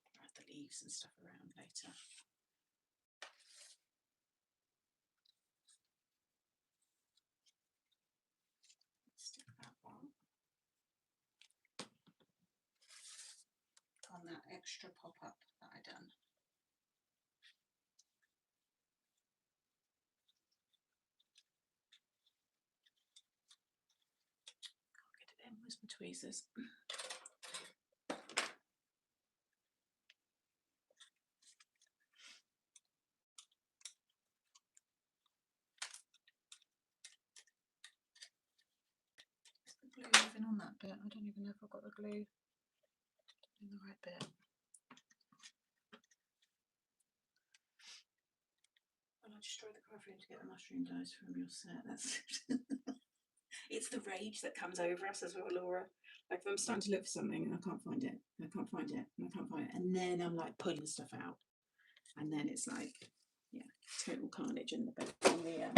I'll add the leaves and stuff around later. Stick that one on that extra pop-up that I done. Can't get it in, where's my tweezers? Is the glue even on that bit? I don't even know if I've got the glue in the right bit. Well, I destroyed the card frame to get the mushroom dies from your set. That's it's the rage that comes over us as well, Laura. Like, if I'm starting to look for something and I can't find it, and I can't find it, and I can't find it, and then I'm like pulling stuff out, and then it's like, yeah, total carnage in the card frame.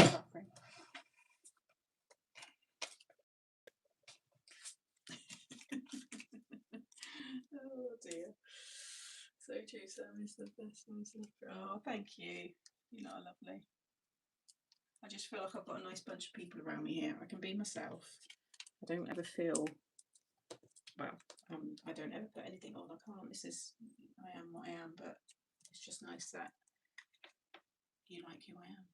Oh dear. So true, Sam is the best nice love. Oh, thank you. You lot are lovely. I just feel like I've got a nice bunch of people around me here. I can be myself. I don't ever feel, well, I don't ever put anything on. I can't. I am what I am, but it's just nice that you like who I am.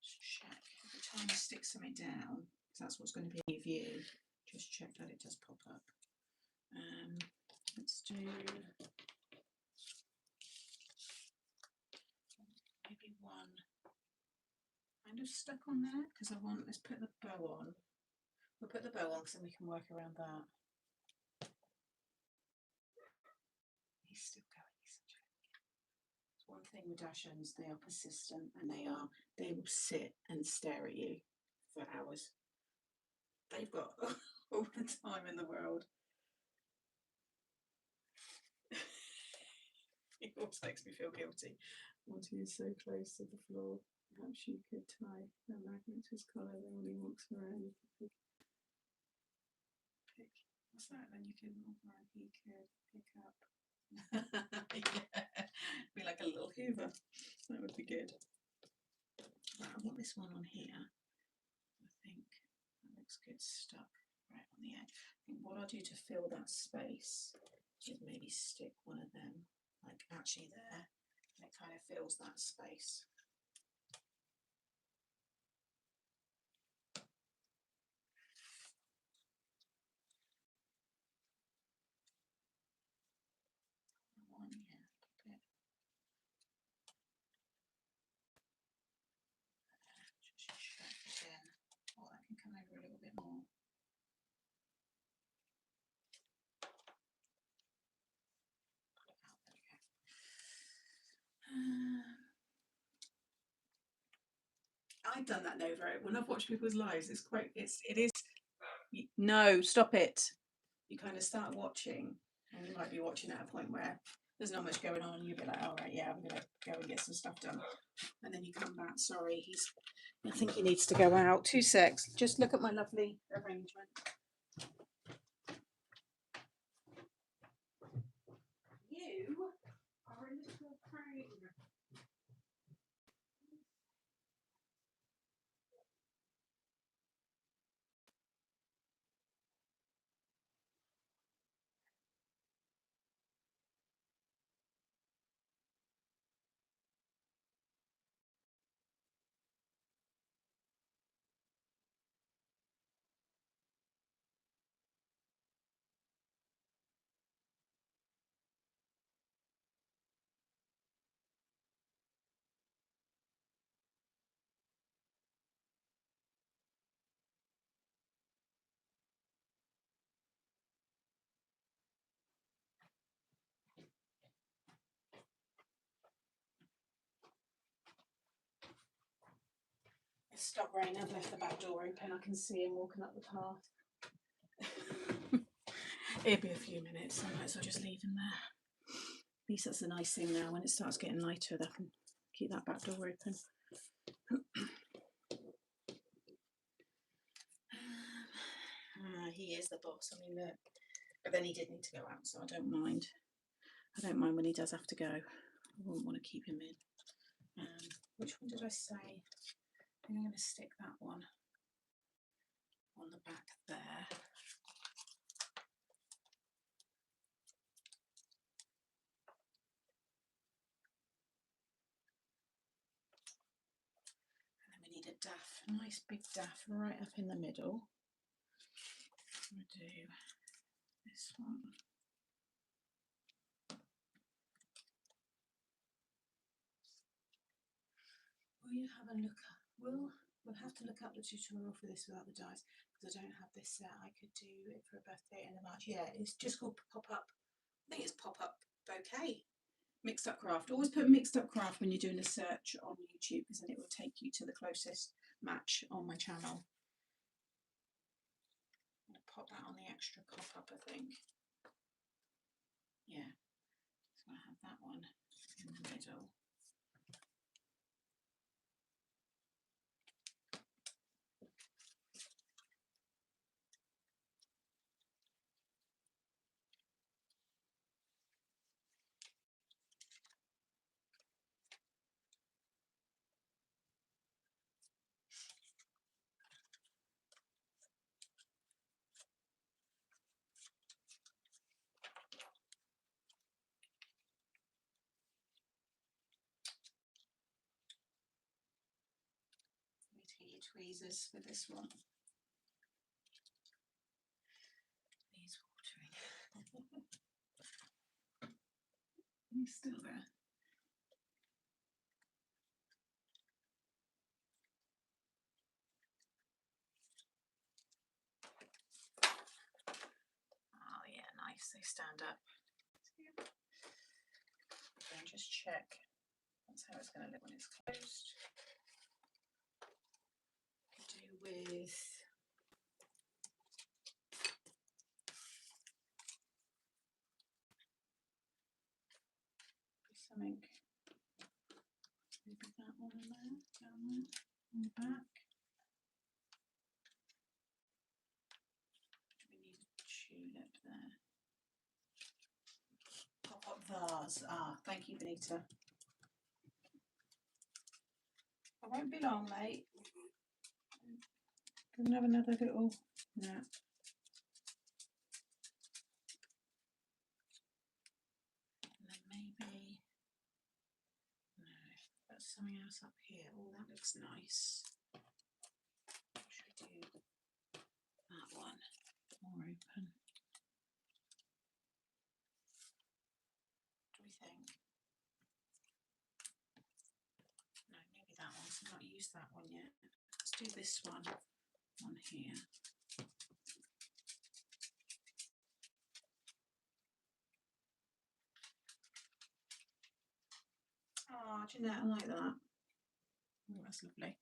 Just check every time I stick something down, because that's what's going to be in view. Just check that it does pop up. Let's do maybe one kind of stuck on there, because let's put the bow on. We'll put the bow on because then we can work around that. He's still going. It's one thing with Dachshunds, they are persistent, and they will sit and stare at you for hours. They've got all the time in the world. It always makes me feel guilty. Monty is so close to the floor. Perhaps you could tie a magnet to his collar when he walks around. What's that? Then he could pick up. Yeah. Be like a little Hoover. That would be good. Right, I want this one on here. I think that looks good stuck right on the edge. I think what I'll do to fill that space is maybe stick one of them like actually there, and it kind of fills that space. One, yeah, bit. Just check in what I've done that though, right? When I've watched people's lives, it is. No, stop it. You kind of start watching, and you might be watching at a point where there's not much going on, and you'll be like, all right, yeah, I'm gonna go and get some stuff done. And then you come back, sorry, I think he needs to go out. 2 secs. Just look at my lovely arrangement. You are a little crane. It's stopped raining. I've left the back door open. I can see him walking up the path. It'll be a few minutes. I might as well just leave him there. At least that's the nice thing now. When it starts getting lighter, I can keep that back door open. He is the boss. I mean, look. But then he did need to go out, so I don't mind. I don't mind when he does have to go. I wouldn't want to keep him in. Which one did I say? I think I'm going to stick that one on the back there. And then we need a daff, a nice big daff right up in the middle. I'm going to do this one. Will you have a look up? We'll have to look up the tutorial for this without the dies, because I don't have this set. I could do it for a birthday in March. Yeah, it's just called pop-up. I think it's pop-up bouquet. Mixed up craft. Always put mixed up craft when you're doing a search on YouTube, because then it will take you to the closest match on my channel. I'm going to pop that on the extra pop-up, I think. Yeah, so I have that one in the middle. Get your tweezers for this one. He's watering. He's still there. Oh yeah, nice. They stand up. And just check. That's how it's going to look when it's closed. Do with something. Maybe that one in there, down there, on the back. We need a tulip there. Pop-up vase. Ah, thank you, Benita. I won't be long, mate. Can I have another little? No. And then maybe. No, that's something else up here. Oh, that looks nice. Should we do that one more open? What do we think? No, maybe that one. So I've not used that one yet. Let's do this one on here. Jeanette, I like that. Oh, that's lovely.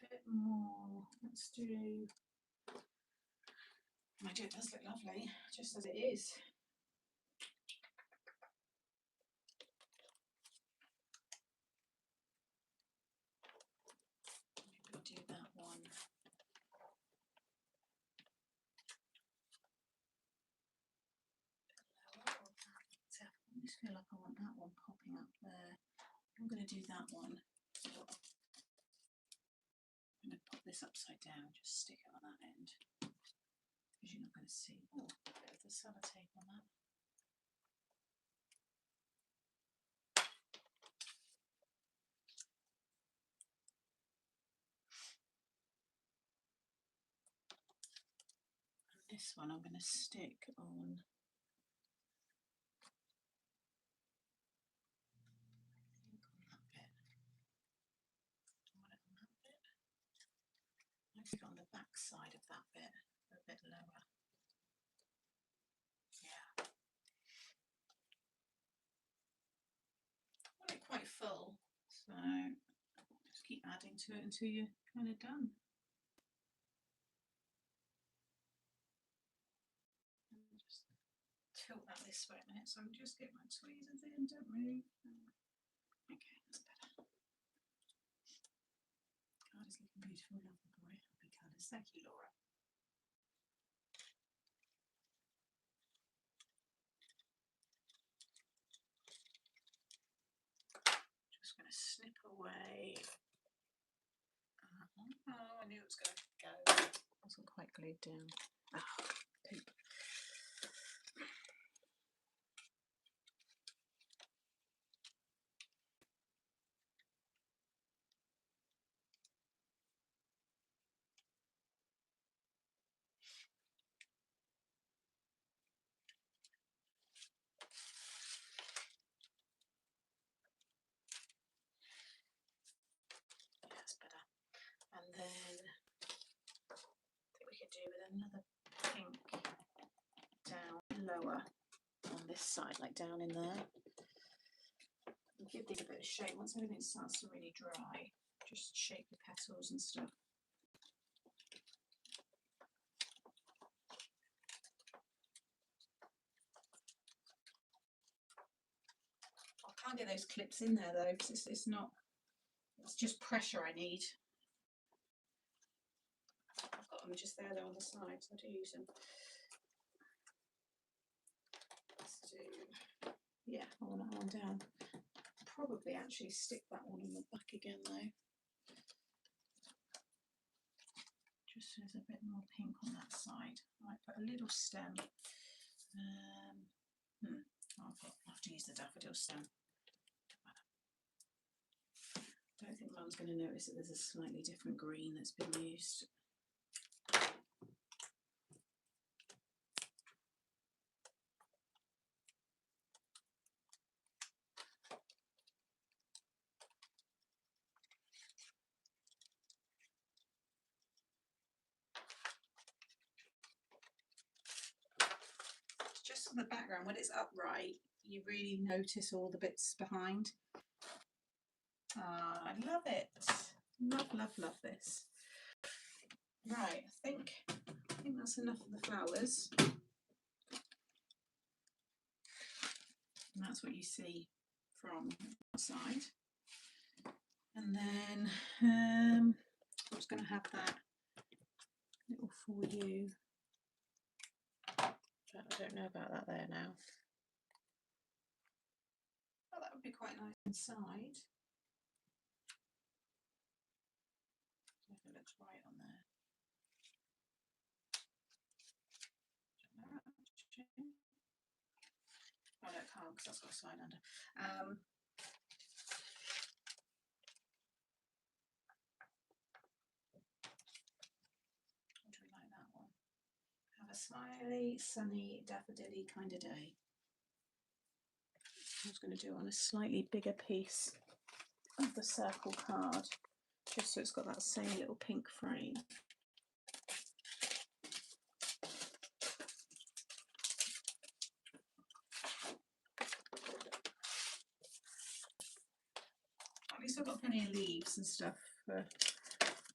Bit more. Let's do. My dear, it does look lovely, just as it is. Maybe do that one. I just feel like I want that one popping up there. I'm going to do that one. I'm going to pop this upside down, just stick it on that end, because you're not going to see. Oh, a bit of the sellotape on that. And this one I'm going to stick on. On the back side of that bit, a bit lower. Yeah. I want it quite full, so just keep adding to it until you're kind of done. And just tilt that this way a minute, so I can just get my tweezers in, don't move. Okay, that's better. God, it's looking beautiful, love the boy. Happy colours. Thank you, Laura. Just going to snip away. Oh, I knew it was going to go. It wasn't quite glued down. Oh, poop. And then I think we could do with another pink down lower on this side, like down in there. And give these a bit of shape. Once everything starts to really dry, just shape the petals and stuff. I can't get those clips in there though, because it's not, it's just pressure I need. I've got them just there though on the side, so I do use them. Let's do, yeah, I want that one down. Probably actually stick that one on the back again though. Just so there's a bit more pink on that side. I might put a little stem. I'll have to use the daffodil stem. I don't think Mum's going to notice that there's a slightly different green that's been used. Just on the background, when it's upright, you really notice all the bits behind. I love it. Love, love, love this. Right, I think that's enough of the flowers. And that's what you see from the side. And then I'm just going to have that little for you. I don't know about that there now. Oh, that would be quite nice inside. If it looks right on there. card because that's got a sign under. What do we like that one? Have a smiley, sunny, daffodilly kind of day. I was going to do it on a slightly bigger piece of the circle card, just so it's got that same little pink frame. At least I've got plenty of leaves and stuff for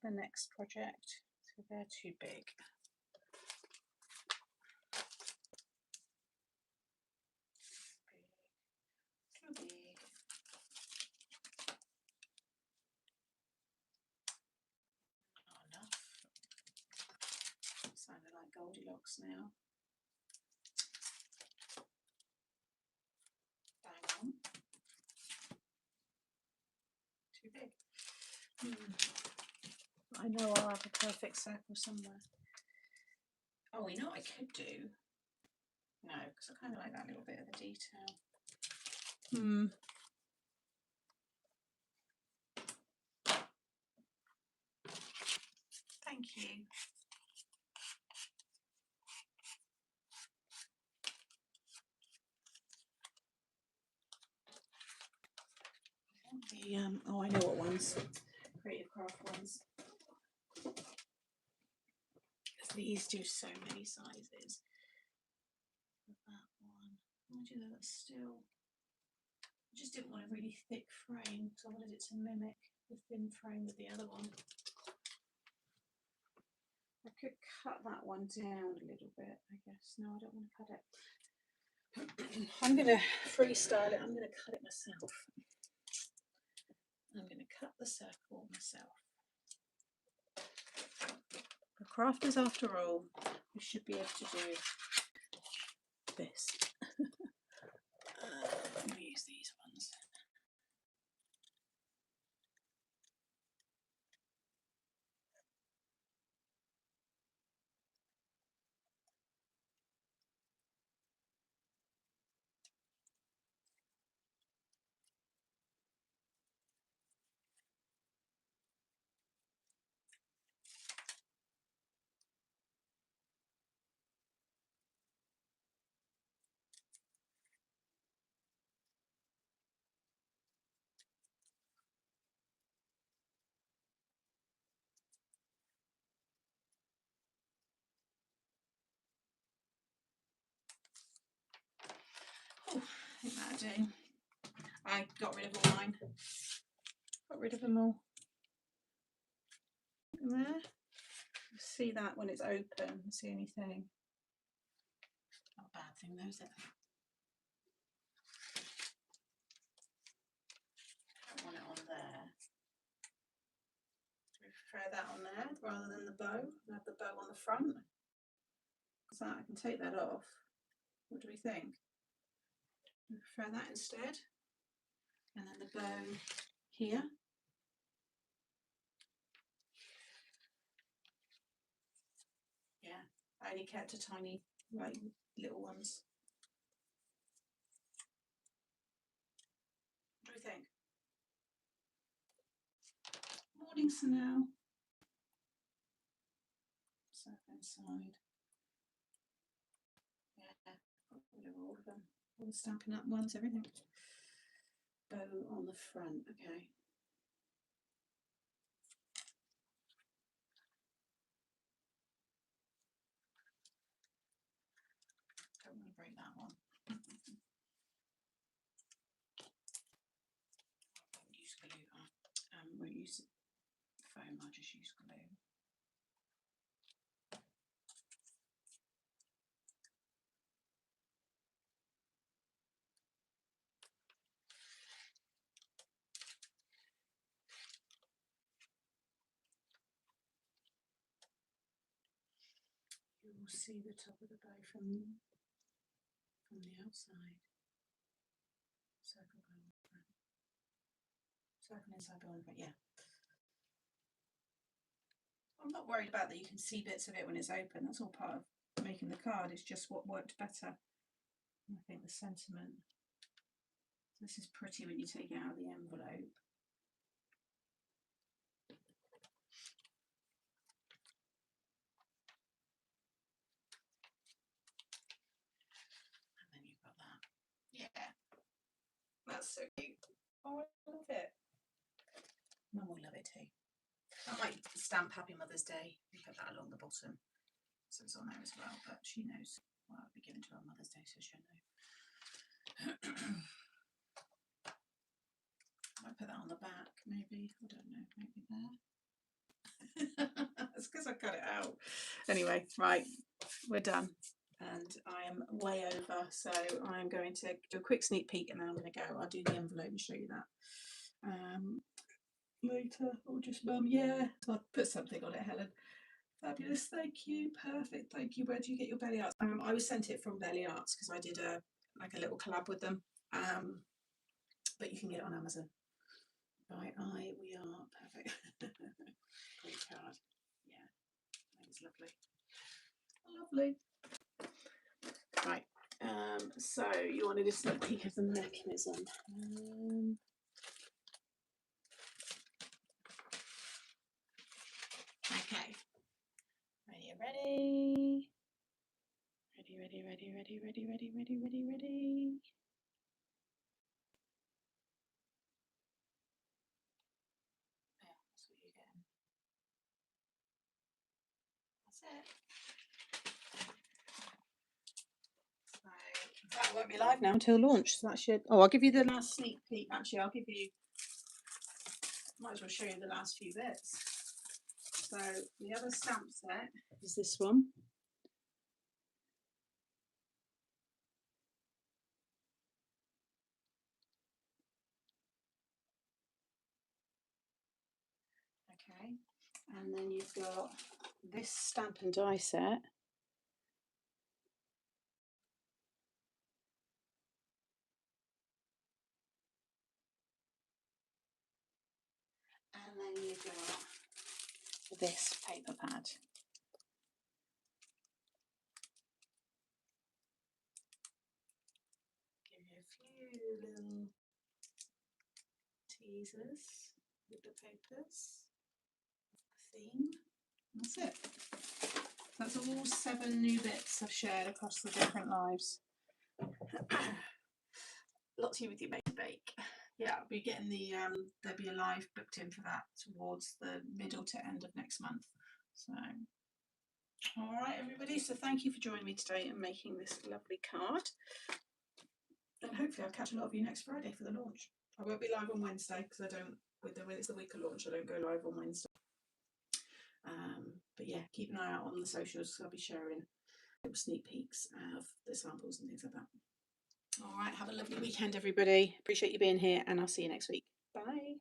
the next project, so they're too big. Too big. Not enough. Sounding like Goldilocks now. Bang on. Too big. I know I'll have a perfect circle somewhere. Oh, you know what I could do? No, because I kind of like that little bit of the detail. Thank you. The oh, I know what ones. Creative Craft ones. These do so many sizes. That one. Oh, do that still. I just didn't want a really thick frame, so I wanted it to mimic the thin frame with the other one. I could cut that one down a little bit, I guess. No, I don't want to cut it. I'm going to freestyle it. I'm going to cut it myself. I'm going to cut the circle myself. We're crafters after all. We should be able to do this. I'm going to use these ones. Oh, I think that'll do. I got rid of all mine. Got rid of them all. There. See that when it's open, see anything. Not a bad thing though, is it? I want it on there. Do we prefer that on there rather than the bow? I have the bow on the front. So I can take that off. What do we think? We prefer that instead. And then the bow here. Yeah, I only kept a tiny, like, little ones. What do we think? Morning, Sunil. Stuff inside. Yeah, got rid of all of them. All the Stampin' Up ones, everything. Bow on the front, okay. Don't want to break that one. I won't use glue. Won't use foam, I'll just use glue. You will see the top of the bow from the outside. Circle bow on the front. Circle inside bow on the front, yeah. I'm not worried about that. You can see bits of it when it's open. That's all part of making the card. It's just what worked better. I think the sentiment. This is pretty when you take it out of the envelope. And then you've got that. Yeah. That's so cute. Oh, I love it. Mum will love it too. I might stamp Happy Mother's Day and put that along the bottom, so it's on there as well, but she knows what I'll be given to her on Mother's Day, so she'll know. I might put that on the back, maybe. I don't know, maybe there. It's because I cut it out. Anyway, right, we're done. And I am way over, so I'm going to do a quick sneak peek and then I'm going to go. I'll do the envelope and show you that later, or just Mum. Yeah, I'll put something on it, Helen. Fabulous, thank you, perfect, thank you. Where do you get your belly arts? I was sent it from Belly Arts because I did a little collab with them, but you can get it on Amazon. Right, we are perfect. Great card, yeah, that was lovely, lovely. Right, so you wanted a sneak peek of the mechanism. Okay. Ready? Ready. Yeah, that's what you're getting. That's it. So that won't be live now until launch. So that should. Oh, I'll give you the last sneak peek. Actually, I'll give you. Might as well show you the last few bits. So the other stamp set is this one. Okay, and then you've got this stamp and die set. And then you've got this paper pad. Give you a few little teasers with the papers, the theme. That's it. That's all 7 new bits I've shared across the different lives. Lots of you with your bake. Yeah, I'll be getting the there'll be a live booked in for that towards the middle to end of next month. So all right, everybody, so thank you for joining me today and making this lovely card, and hopefully I'll catch a lot of you next Friday for the launch. I won't be live on Wednesday because I don't, when it's the week of launch, I don't go live on Wednesday. But yeah, keep an eye out on the socials because I'll be sharing little sneak peeks of the samples and things like that. All right, have a lovely weekend, everybody. Appreciate you being here, and I'll see you next week. Bye.